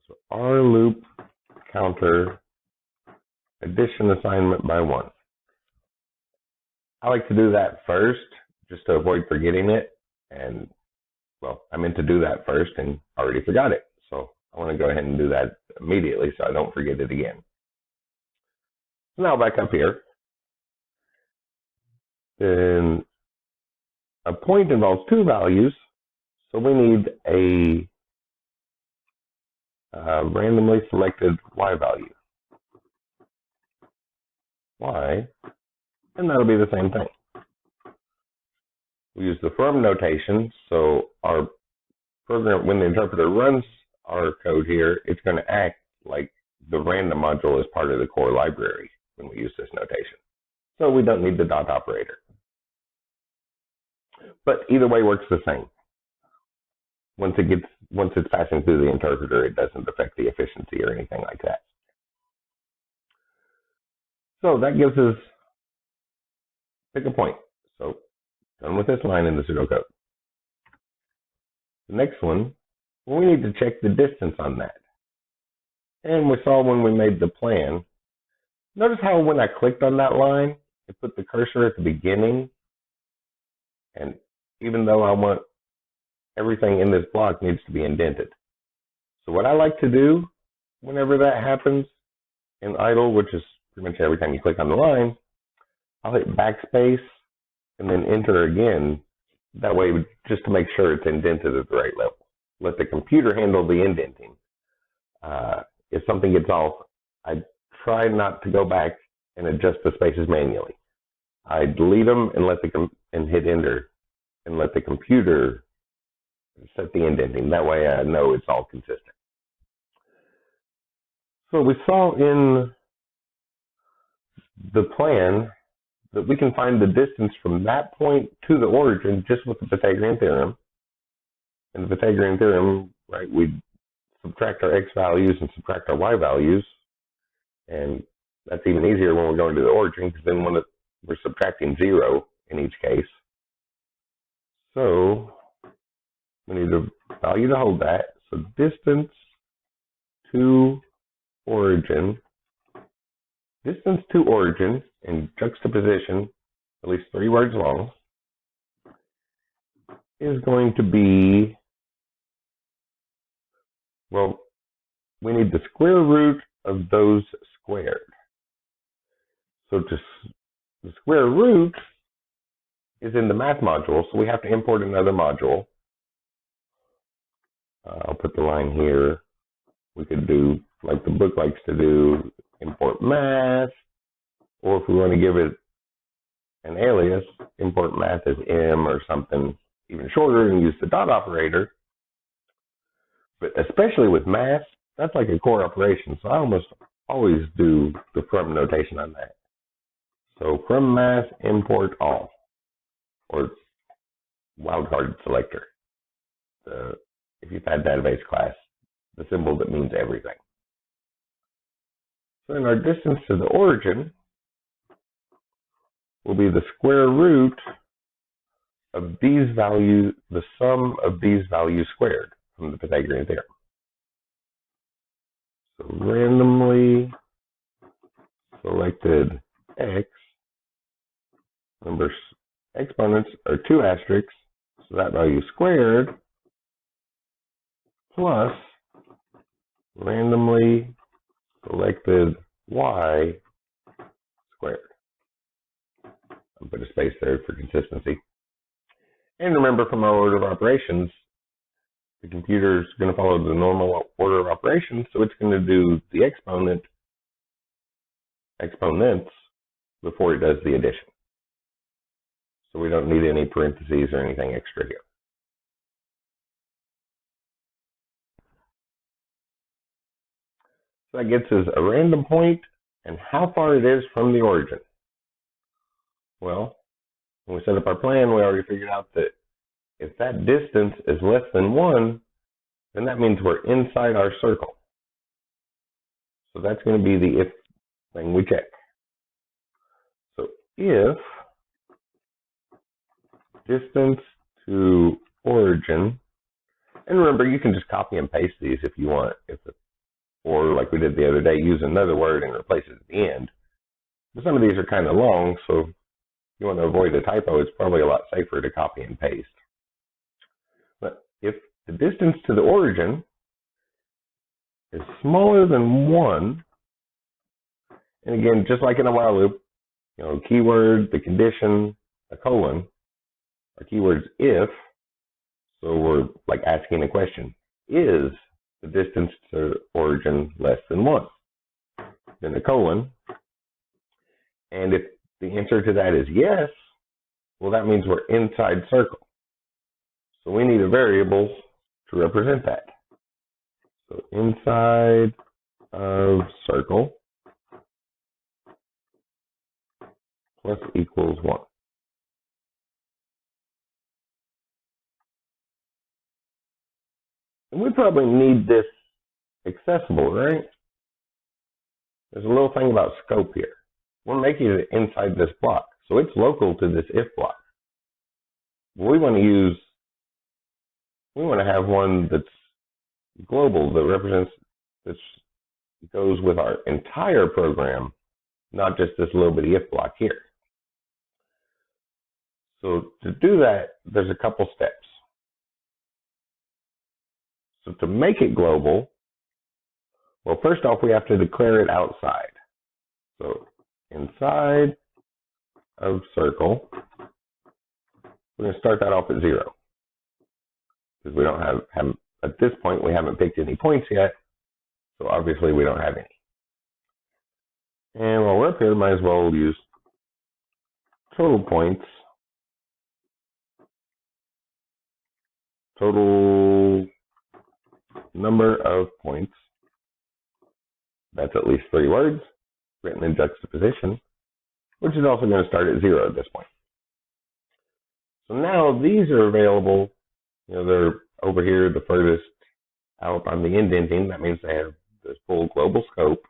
So our loop counter addition assignment by 1. I like to do that first just to avoid forgetting it. And, well, I meant to do that first and already forgot it. So I want to go ahead and do that immediately so I don't forget it again. So now back up here. Then a point involves 2 values. So we need a randomly selected y value. Y, and that'll be the same thing. We use the from notation, so our program, when the interpreter runs our code here, it's going to act like the random module is part of the core library when we use this notation. So we don't need the dot operator. But either way works the same. Once it's passing through the interpreter, it doesn't affect the efficiency or anything like that. So that gives us, pick a point. So done with this line in the pseudocode. The next one, we need to check the distance on that. And we saw when we made the plan, notice how when I clicked on that line, it put the cursor at the beginning. And even though I want everything in this block needs to be indented. So what I like to do whenever that happens in idle, which is pretty much every time you click on the line, I'll hit backspace and then enter again. That way, just to make sure it's indented at the right level. Let the computer handle the indenting. If something gets off, I try not to go back and adjust the spaces manually. I delete them and hit enter and let the computer set the indenting. That way I know it's all consistent. So we saw in the plan that we can find the distance from that point to the origin just with the Pythagorean theorem. In the Pythagorean theorem, right, we subtract our x values and subtract our y values. And that's even easier when we're going to the origin, because then we're subtracting 0 in each case. So we need a value to hold that. So distance to origin. Distance to origin in juxtaposition, at least 3 words long, is going to be, well, we need the square root of those squared. So the square root is in the math module, so we have to import another module. I'll put the line here. We could do, like the book likes to do, import math, or if we want to give it an alias, import math as M or something even shorter and use the dot operator. But especially with math, that's like a core operation, so I almost always do the from notation on that. So from math, import all, or wildcard selector. If you've had database class, the symbol that means everything. So in our distance to the origin will be the square root of these values, the sum of these values squared from the Pythagorean theorem. So randomly selected x, remember exponents are 2 asterisks, so that value squared plus randomly selected y squared. I'll put a space there for consistency. And remember, from our order of operations, the computer is going to follow the normal order of operations, so it's going to do the exponents before it does the addition. So we don't need any parentheses or anything extra here. So that gets us a random point and how far it is from the origin. Well, when we set up our plan, we already figured out that if that distance is less than 1, then that means we're inside our circle. So that's going to be the if thing we check. So if distance to origin, and remember, you can just copy and paste these if you want, or like we did the other day, use another word and replace it at the end. But some of these are kind of long, so if you want to avoid a typo, it's probably a lot safer to copy and paste. But if the distance to the origin is smaller than 1, and again, just like in a while loop, keyword, the condition, a colon, our keyword's if, so we're like asking a question. Is the distance to origin less than 1? Then a colon. And if the answer to that is yes, well, that means we're inside circle. So we need a variable to represent that. So inside of circle plus equals 1. And we probably need this accessible, right? There's a little thing about scope here. We're making it inside this block, so it's local to this if block. We want to have one that's global, that represents, that goes with our entire program, not just this little bitty if block here. So to do that, there's a couple steps. So to make it global, well, first off, we have to declare it outside. So inside of circle, we're going to start that off at 0. Because we don't have, at this point, we haven't picked any points yet. So obviously we don't have any. And while we're up here, might as well use total points. Total number of points. That's at least 3 words written in juxtaposition, which is also going to start at 0 at this point. So now these are available. They're over here, the furthest out on the indenting. That means they have this full global scope.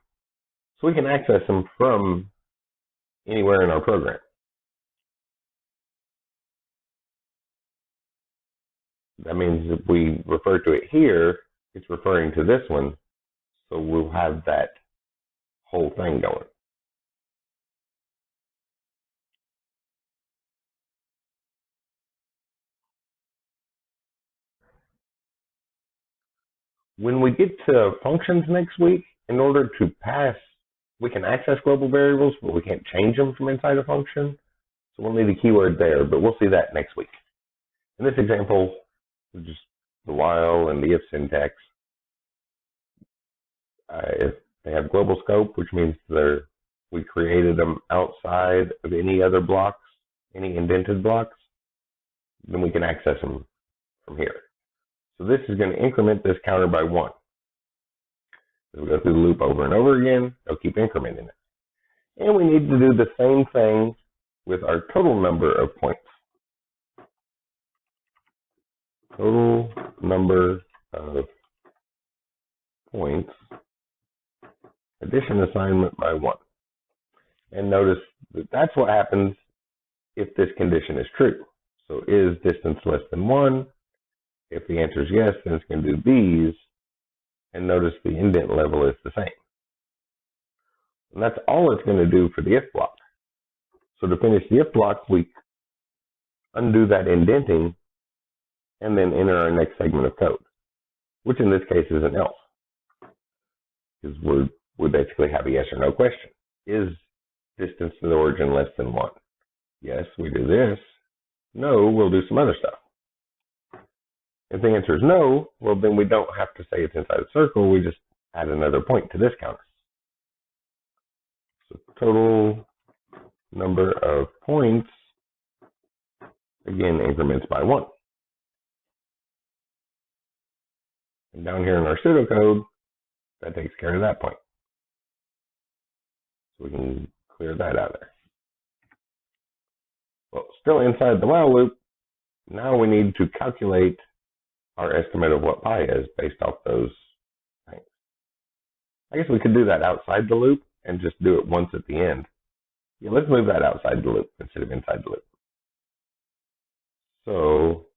So we can access them from anywhere in our program. That means if we refer to it here, it's referring to this one. So we'll have that whole thing going. When we get to functions next week, in order to pass, we can access global variables, but we can't change them from inside a function. So we'll need a keyword there, but we'll see that next week. In this example, just the while and the if syntax. If they have global scope, which means we created them outside of any other blocks, any indented blocks, then we can access them from here. So this is going to increment this counter by 1. As we go through the loop over and over again, it'll keep incrementing it. And we need to do the same thing with our total number of points. Total number of points, addition assignment by 1. And notice that that's what happens if this condition is true. So is distance less than 1? If the answer is yes, then it's going to do these. And notice the indent level is the same. And that's all it's going to do for the if block. So to finish the if block, we undo that indenting and then enter our next segment of code, which in this case is an else. Because we basically have a yes or no question. Is distance to the origin less than 1? Yes, we do this. No, we'll do some other stuff. If the answer is no, well, then we don't have to say it's inside a circle. We just add another point to this counter. So total number of points, again, increments by 1. And down here in our pseudocode, that takes care of that point. So we can clear that out of there. Well, still inside the while loop, now we need to calculate our estimate of what pi is based off those things. I guess we could do that outside the loop and just do it once at the end. Yeah, let's move that outside the loop instead of inside the loop. So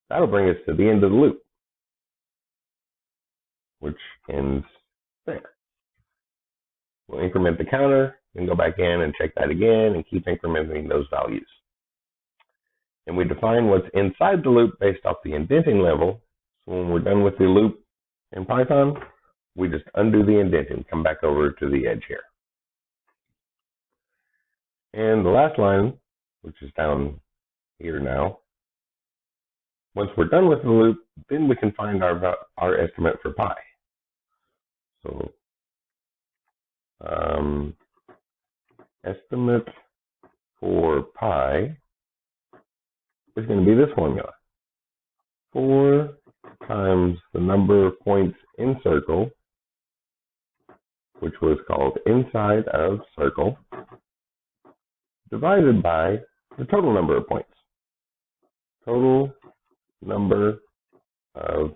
that'll bring us to the end of the loop, which ends there. We'll increment the counter, then go back in and check that again and keep incrementing those values. And we define what's inside the loop based off the indenting level. So when we're done with the loop in Python, we just undo the indenting, come back over to the edge here. And the last line, which is down here now, once we're done with the loop, then we can find our estimate for pi. So estimate for pi is going to be this formula. 4 times the number of points in circle, which was called inside of circle, divided by the total number of points. Total number of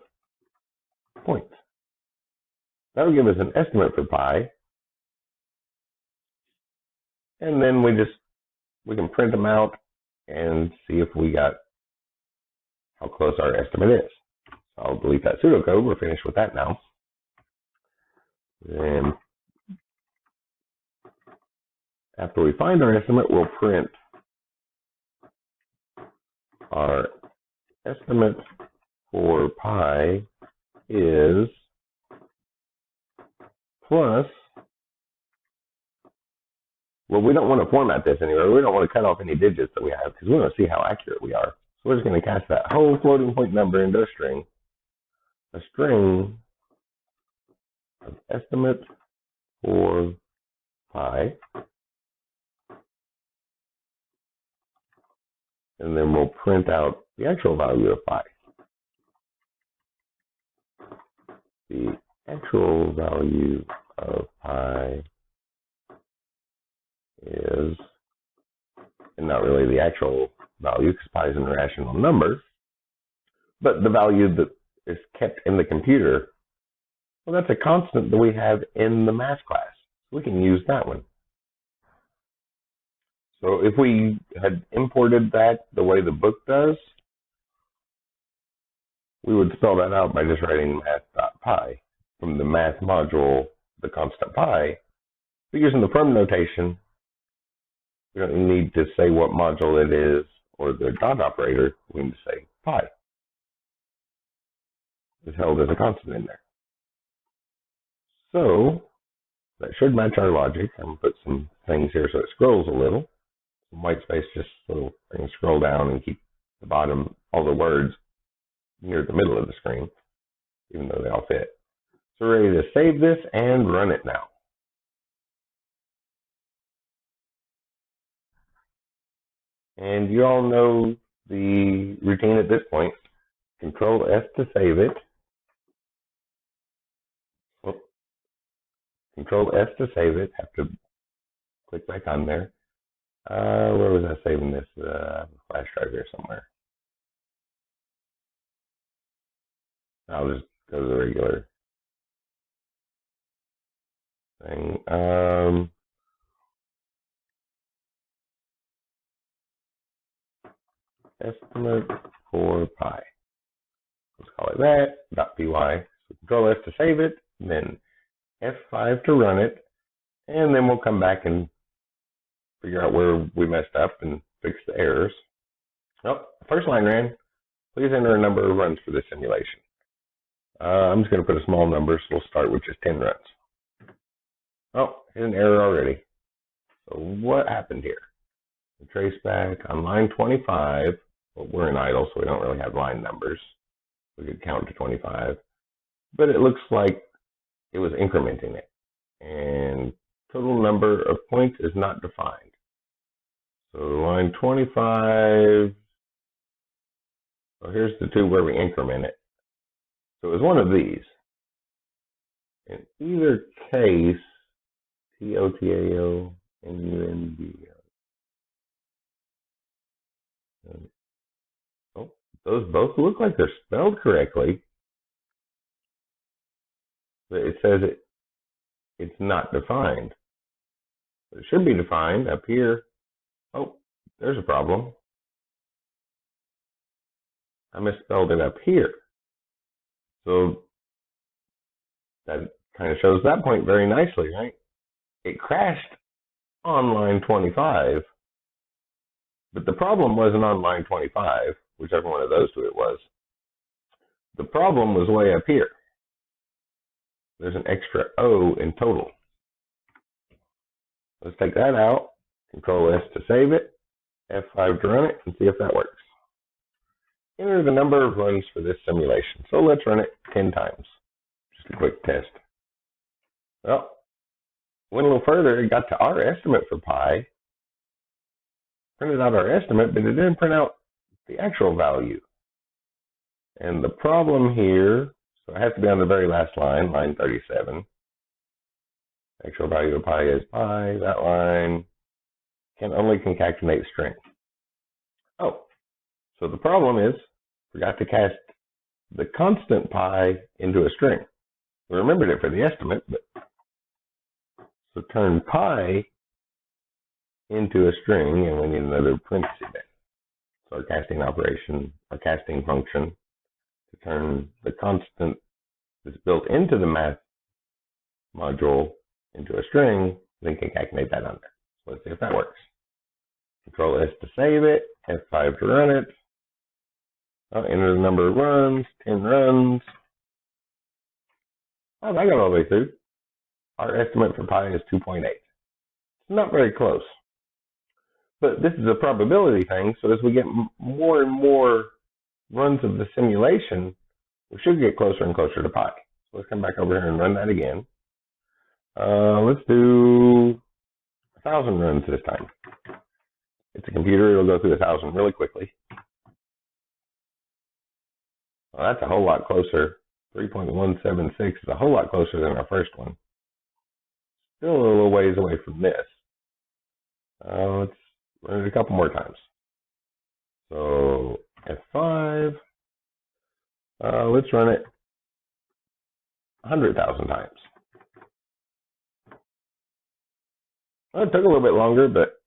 points. That will give us an estimate for pi. And then we can print them out and see if we got how close our estimate is. So I'll delete that pseudocode. We're finished with that now. And after we find our estimate, we'll print our estimate for pi is plus. Well, we don't want to format this anywhere. We don't want to cut off any digits that we have because we want to see how accurate we are. So we're just going to cast that whole floating point number into a string of estimate for pi. And then we'll print out the actual value of pi. The actual value of pi is, and not really the actual value because pi is an irrational number, but the value that is kept in the computer, well, that's a constant that we have in the math class. We can use that one. So if we had imported that the way the book does, we would spell that out by just writing math.pi from the math module, the constant pi. But using the firm notation, we don't need to say what module it is or the dot operator. We need to say pi. It's held as a constant in there. So that should match our logic. I'm going to put some things here so it scrolls a little. Some white space just so I can scroll down and keep the bottom, all the words near the middle of the screen, even though they all fit. So we're ready to save this and run it now. And you all know the routine at this point. Control S to save it. Control S to save it. Have to click back on there. Where was I saving this? Flash drive here somewhere. I'll just go to the regular thing. Estimate for pi. Let's call it that. .py. So Control S to save it, then F5 to run it, and then we'll come back and figure out where we messed up and fix the errors. Oh, first line ran. Please enter a number of runs for this simulation. I'm just going to put a small number, so we'll start with just 10 runs. Oh, here's an error already. So what happened here? We trace back on line 25. Well, we're in idle, so we don't really have line numbers. We could count to 25. But it looks like it was incrementing it. And total number of points is not defined. So line 25, well, here's the two where we increment it. So it was one of these. In either case, TOTAONUND. Oh, those both look like they're spelled correctly. But it says it's not defined. It should be defined up here. Oh, there's a problem. I misspelled it up here. So that kind of shows that point very nicely, right? It crashed on line 25, but the problem wasn't on line 25, whichever one of those two it was. The problem was way up here. There's an extra O in total. Let's take that out. Control S to save it. F5 to run it and see if that works. Enter the number of runs for this simulation. So let's run it 10 times. Just a quick test. Well, went a little further. It got to our estimate for pi. Printed out our estimate, but it didn't print out the actual value. And the problem here, so it has to be on the very last line, line 37. Actual value of pi is pi. That line can only concatenate string. Oh, so the problem is, forgot to cast the constant pi into a string. We remembered it for the estimate, but so turn pi into a string, and we need another parenthesis there. So our casting operation, our casting function, to turn the constant that's built into the math module into a string, then concatenate that under. So let's see if that works. Control S to save it, F5 to run it. I'll enter the number of runs, 10 runs. Oh, that got all the way through. Our estimate for pi is 2.8. It's not very close. But this is a probability thing, so as we get more and more runs of the simulation, we should get closer and closer to pi. So let's come back over here and run that again. Let's do 1,000 runs this time. It's a computer, it'll go through 1,000 really quickly. Well, that's a whole lot closer. 3.176 is a whole lot closer than our first one. Still a little ways away from this. Let's run it a couple more times. So F5. Let's run it 100,000 times. Well, it took a little bit longer, but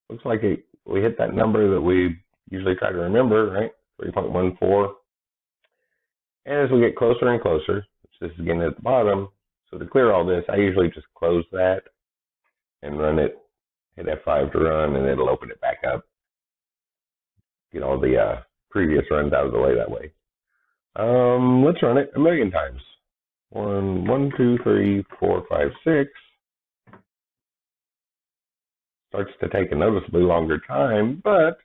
looks like we hit that number that we usually try to remember, right? 3.14. And as we get closer and closer, which this is again at the bottom, so to clear all this, I usually just close that and run it, hit F5 to run, and it'll open it back up. Get all the previous runs out of the way that way. Let's run it 1,000,000 times. 1, 2, 3, 4, 5, 6 starts to take a noticeably longer time, but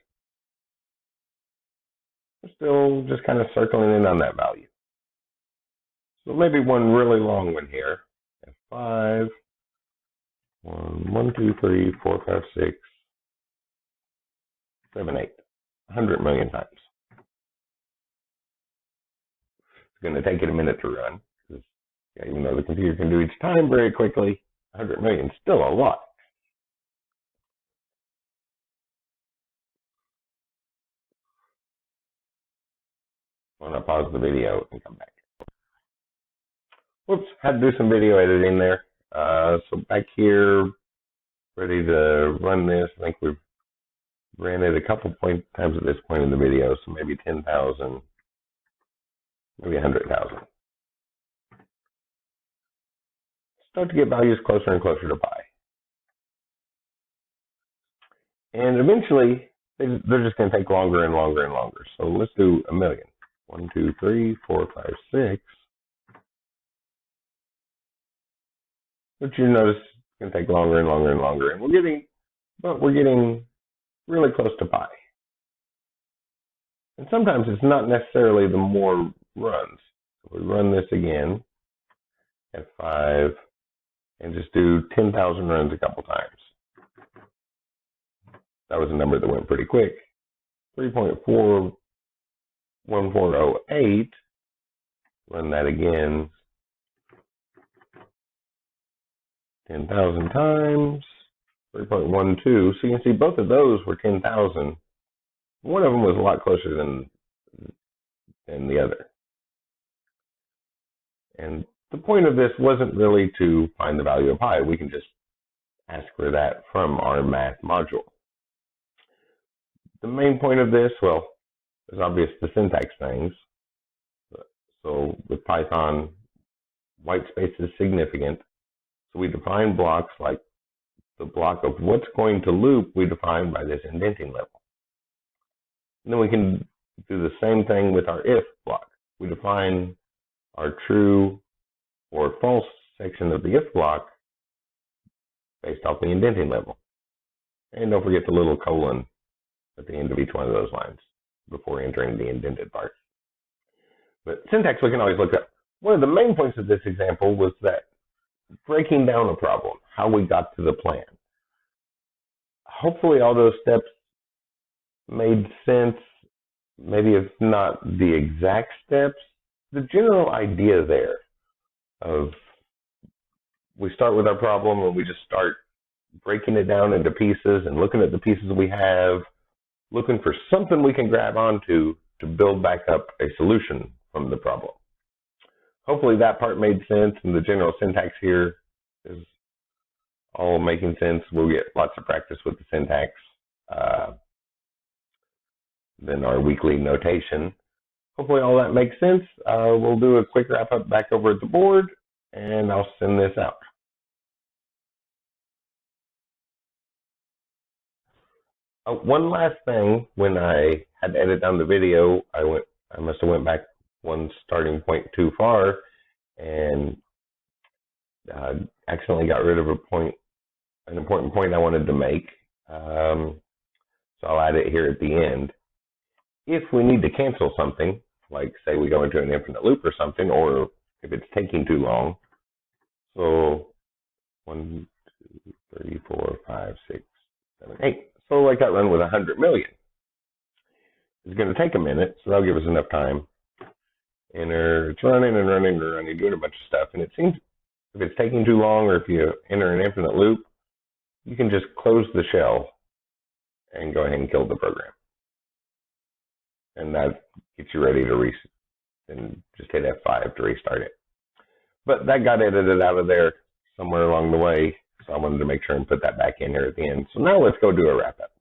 we're still just kind of circling in on that value. So maybe one really long one here. F5, 1, 2, 3, 4, 5, 6, 7, 8. 100 million times. It's going to take it a minute to run. Even though the computer can do each time very quickly, 100 million is still a lot. I'm going to pause the video and come back. Whoops, had to do some video editing there. So back here, ready to run this. I think we've ran it a couple times at this point in the video, so maybe 10,000, maybe 100,000. Start to get values closer and closer to pi. And eventually, they're just going to take longer and longer and longer. So let's do a million. 1, 2, 3, 4, 5, 6. But you notice it's going to take longer and longer and longer. And we're getting really close to pi. And sometimes it's not necessarily the more runs. So we run this again at 5 and just do 10,000 runs a couple times. That was a number that went pretty quick. 3.41408. Run that again 10,000 times. 3.12. So you can see both of those were 10,000. One of them was a lot closer than the other. And the point of this wasn't really to find the value of pi. We can just ask for that from our math module. The main point of this, well, is obvious the syntax things. So with Python, white space is significant. So we define blocks like the block of what's going to loop we define by this indenting level. And then we can do the same thing with our if block. We define our true or false section of the if block based off the indenting level. And don't forget the little colon at the end of each one of those lines before entering the indented part. But syntax we can always look up. One of the main points of this example was that breaking down a problem, how we got to the plan. Hopefully all those steps made sense, maybe if not the exact steps, the general idea there of we start with our problem and we just start breaking it down into pieces and looking at the pieces we have, looking for something we can grab onto to build back up a solution from the problem. Hopefully that part made sense and the general syntax here is all making sense. We'll get lots of practice with the syntax. Then our weekly notation. Hopefully all that makes sense. We'll do a quick wrap up back over at the board and I'll send this out. One last thing, when I had to edit down the video, I must have went back one starting point too far and accidentally got rid of an important point I wanted to make. So I'll add it here at the end. If we need to cancel something, like say we go into an infinite loop or something, or if it's taking too long, so 1, 2, 3, 4, 5, 6, 7, 8. So like that run with 100 million. It's going to take a minute, so that'll give us enough time. Enter, it's running and running and running, doing a bunch of stuff. And it seems if it's taking too long or if you enter an infinite loop, you can just close the shell and go ahead and kill the program. And that gets you ready to reset and just hit F5 to restart it. But that got edited out of there somewhere along the way. So I wanted to make sure and put that back in here at the end. So now let's go do a wrap up.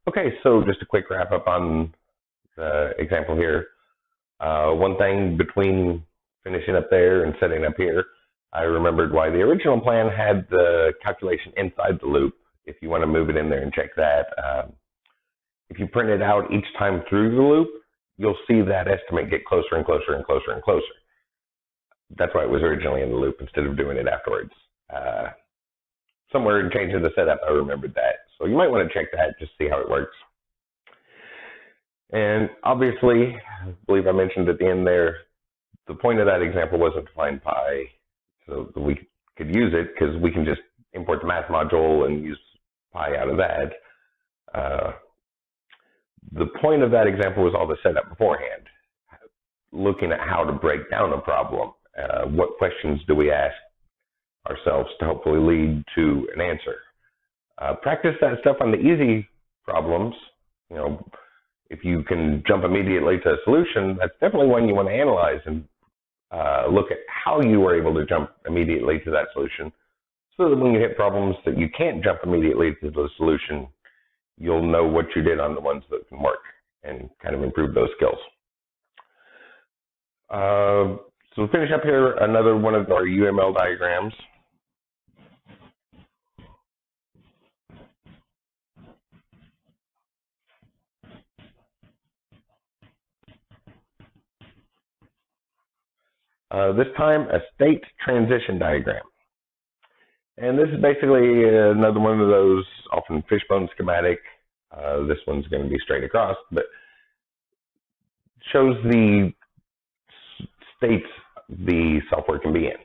Okay, so just a quick wrap up on the example here. One thing between finishing up there and setting up here, I remembered why the original plan had the calculation inside the loop. If you want to move it in there and check that. If you print it out each time through the loop, you'll see that estimate get closer and closer and closer and closer. That's why it was originally in the loop instead of doing it afterwards. Somewhere in changing the setup, I remembered that. So you might want to check that, just see how it works. And obviously, I believe I mentioned at the end there, the point of that example wasn't to find pi so that we could use it, because we can just import the math module and use pi out of that. The point of that example was all the setup beforehand, looking at how to break down a problem. What questions do we ask ourselves to hopefully lead to an answer? Practice that stuff on the easy problems. You know, if you can jump immediately to a solution, that's definitely one you want to analyze and look at how you were able to jump immediately to that solution, so that when you hit problems that you can't jump immediately to the solution, you'll know what you did on the ones that can work and kind of improve those skills. So to finish up here, another one of our UML diagrams. This time, a state transition diagram. And this is basically another one of those often fishbone schematic. This one's going to be straight across, but shows the states the software can be in.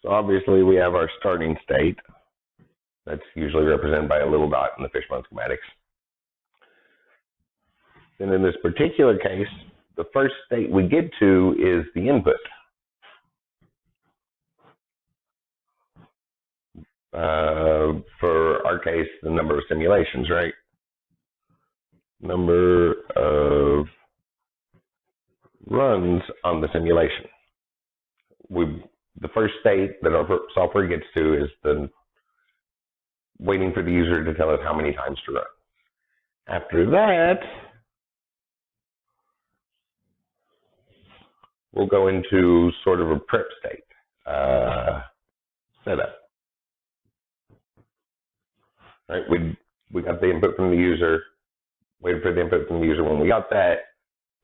So obviously we have our starting state. That's usually represented by a little dot in the fishbone schematics. Then in this particular case, the first state we get to is the input. For our case, the number of simulations, right? Number of runs on the simulation. The first state that our software gets to is the waiting for the user to tell us how many times to run. After that, we'll go into sort of a prep state, setup. Right, we got the input from the user, waited for the input from the user. When we got that,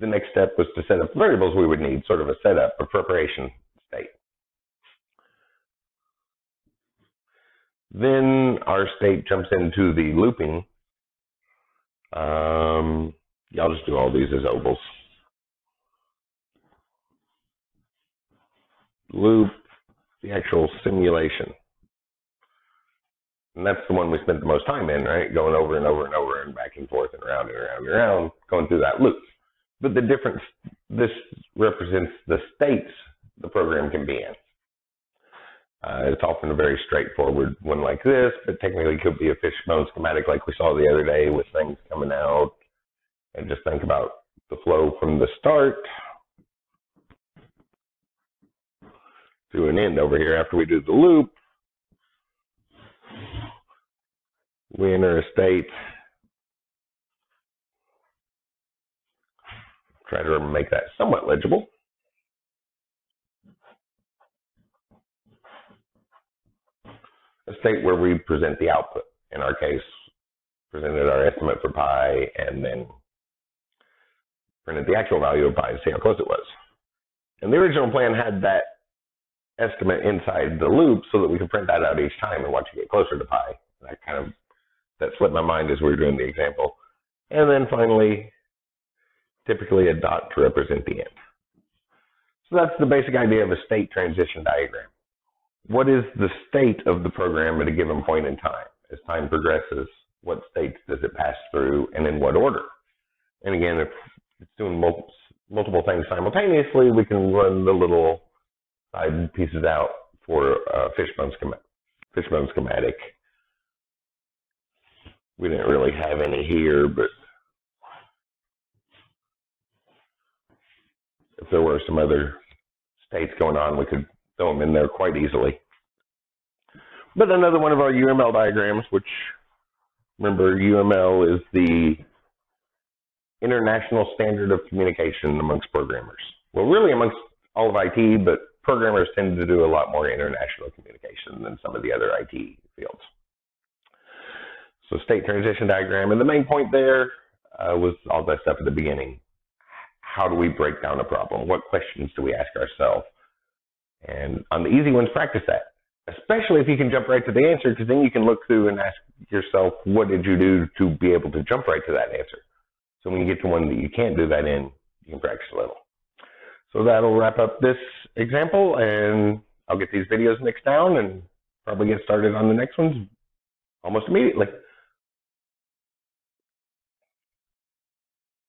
the next step was to set up the variables we would need, sort of a setup, a preparation state. Then our state jumps into the looping. I'll just do all these as ovals. Loop, the actual simulation. And that's the one we spent the most time in, right? Going over and over and over and back and forth and around and around and around, going through that loop. But the difference, this represents the states the program can be in. It's often a very straightforward one like this, but technically could be a fishbone schematic like we saw the other day with things coming out. And just think about the flow from the start to an end over here after we do the loop. We enter a state. Try to make that somewhat legible. A state where we present the output. In our case, presented our estimate for pi and then printed the actual value of pi to see how close it was. And the original plan had that estimate inside the loop so that we could print that out each time and watch it get closer to pi. That slipped my mind as we were doing the example. And then finally, typically a dot to represent the end. So that's the basic idea of a state transition diagram. What is the state of the program at a given point in time? As time progresses, what states does it pass through and in what order? And again, if it's doing multiple things simultaneously, we can run the little side pieces out for a fishbone schematic. We didn't really have any here, but if there were some other states going on, we could throw them in there quite easily. But another one of our UML diagrams, which, remember, UML is the international standard of communication amongst programmers. Well, really amongst all of IT, but programmers tend to do a lot more international communication than some of the other IT fields. So state transition diagram, and the main point there, was all that stuff at the beginning. How do we break down a problem? What questions do we ask ourselves? And on the easy ones, practice that. Especially if you can jump right to the answer, because then you can look through and ask yourself, what did you do to be able to jump right to that answer? So when you get to one that you can't do that in, you can practice a little. So that'll wrap up this example, and I'll get these videos mixed down and probably get started on the next ones almost immediately.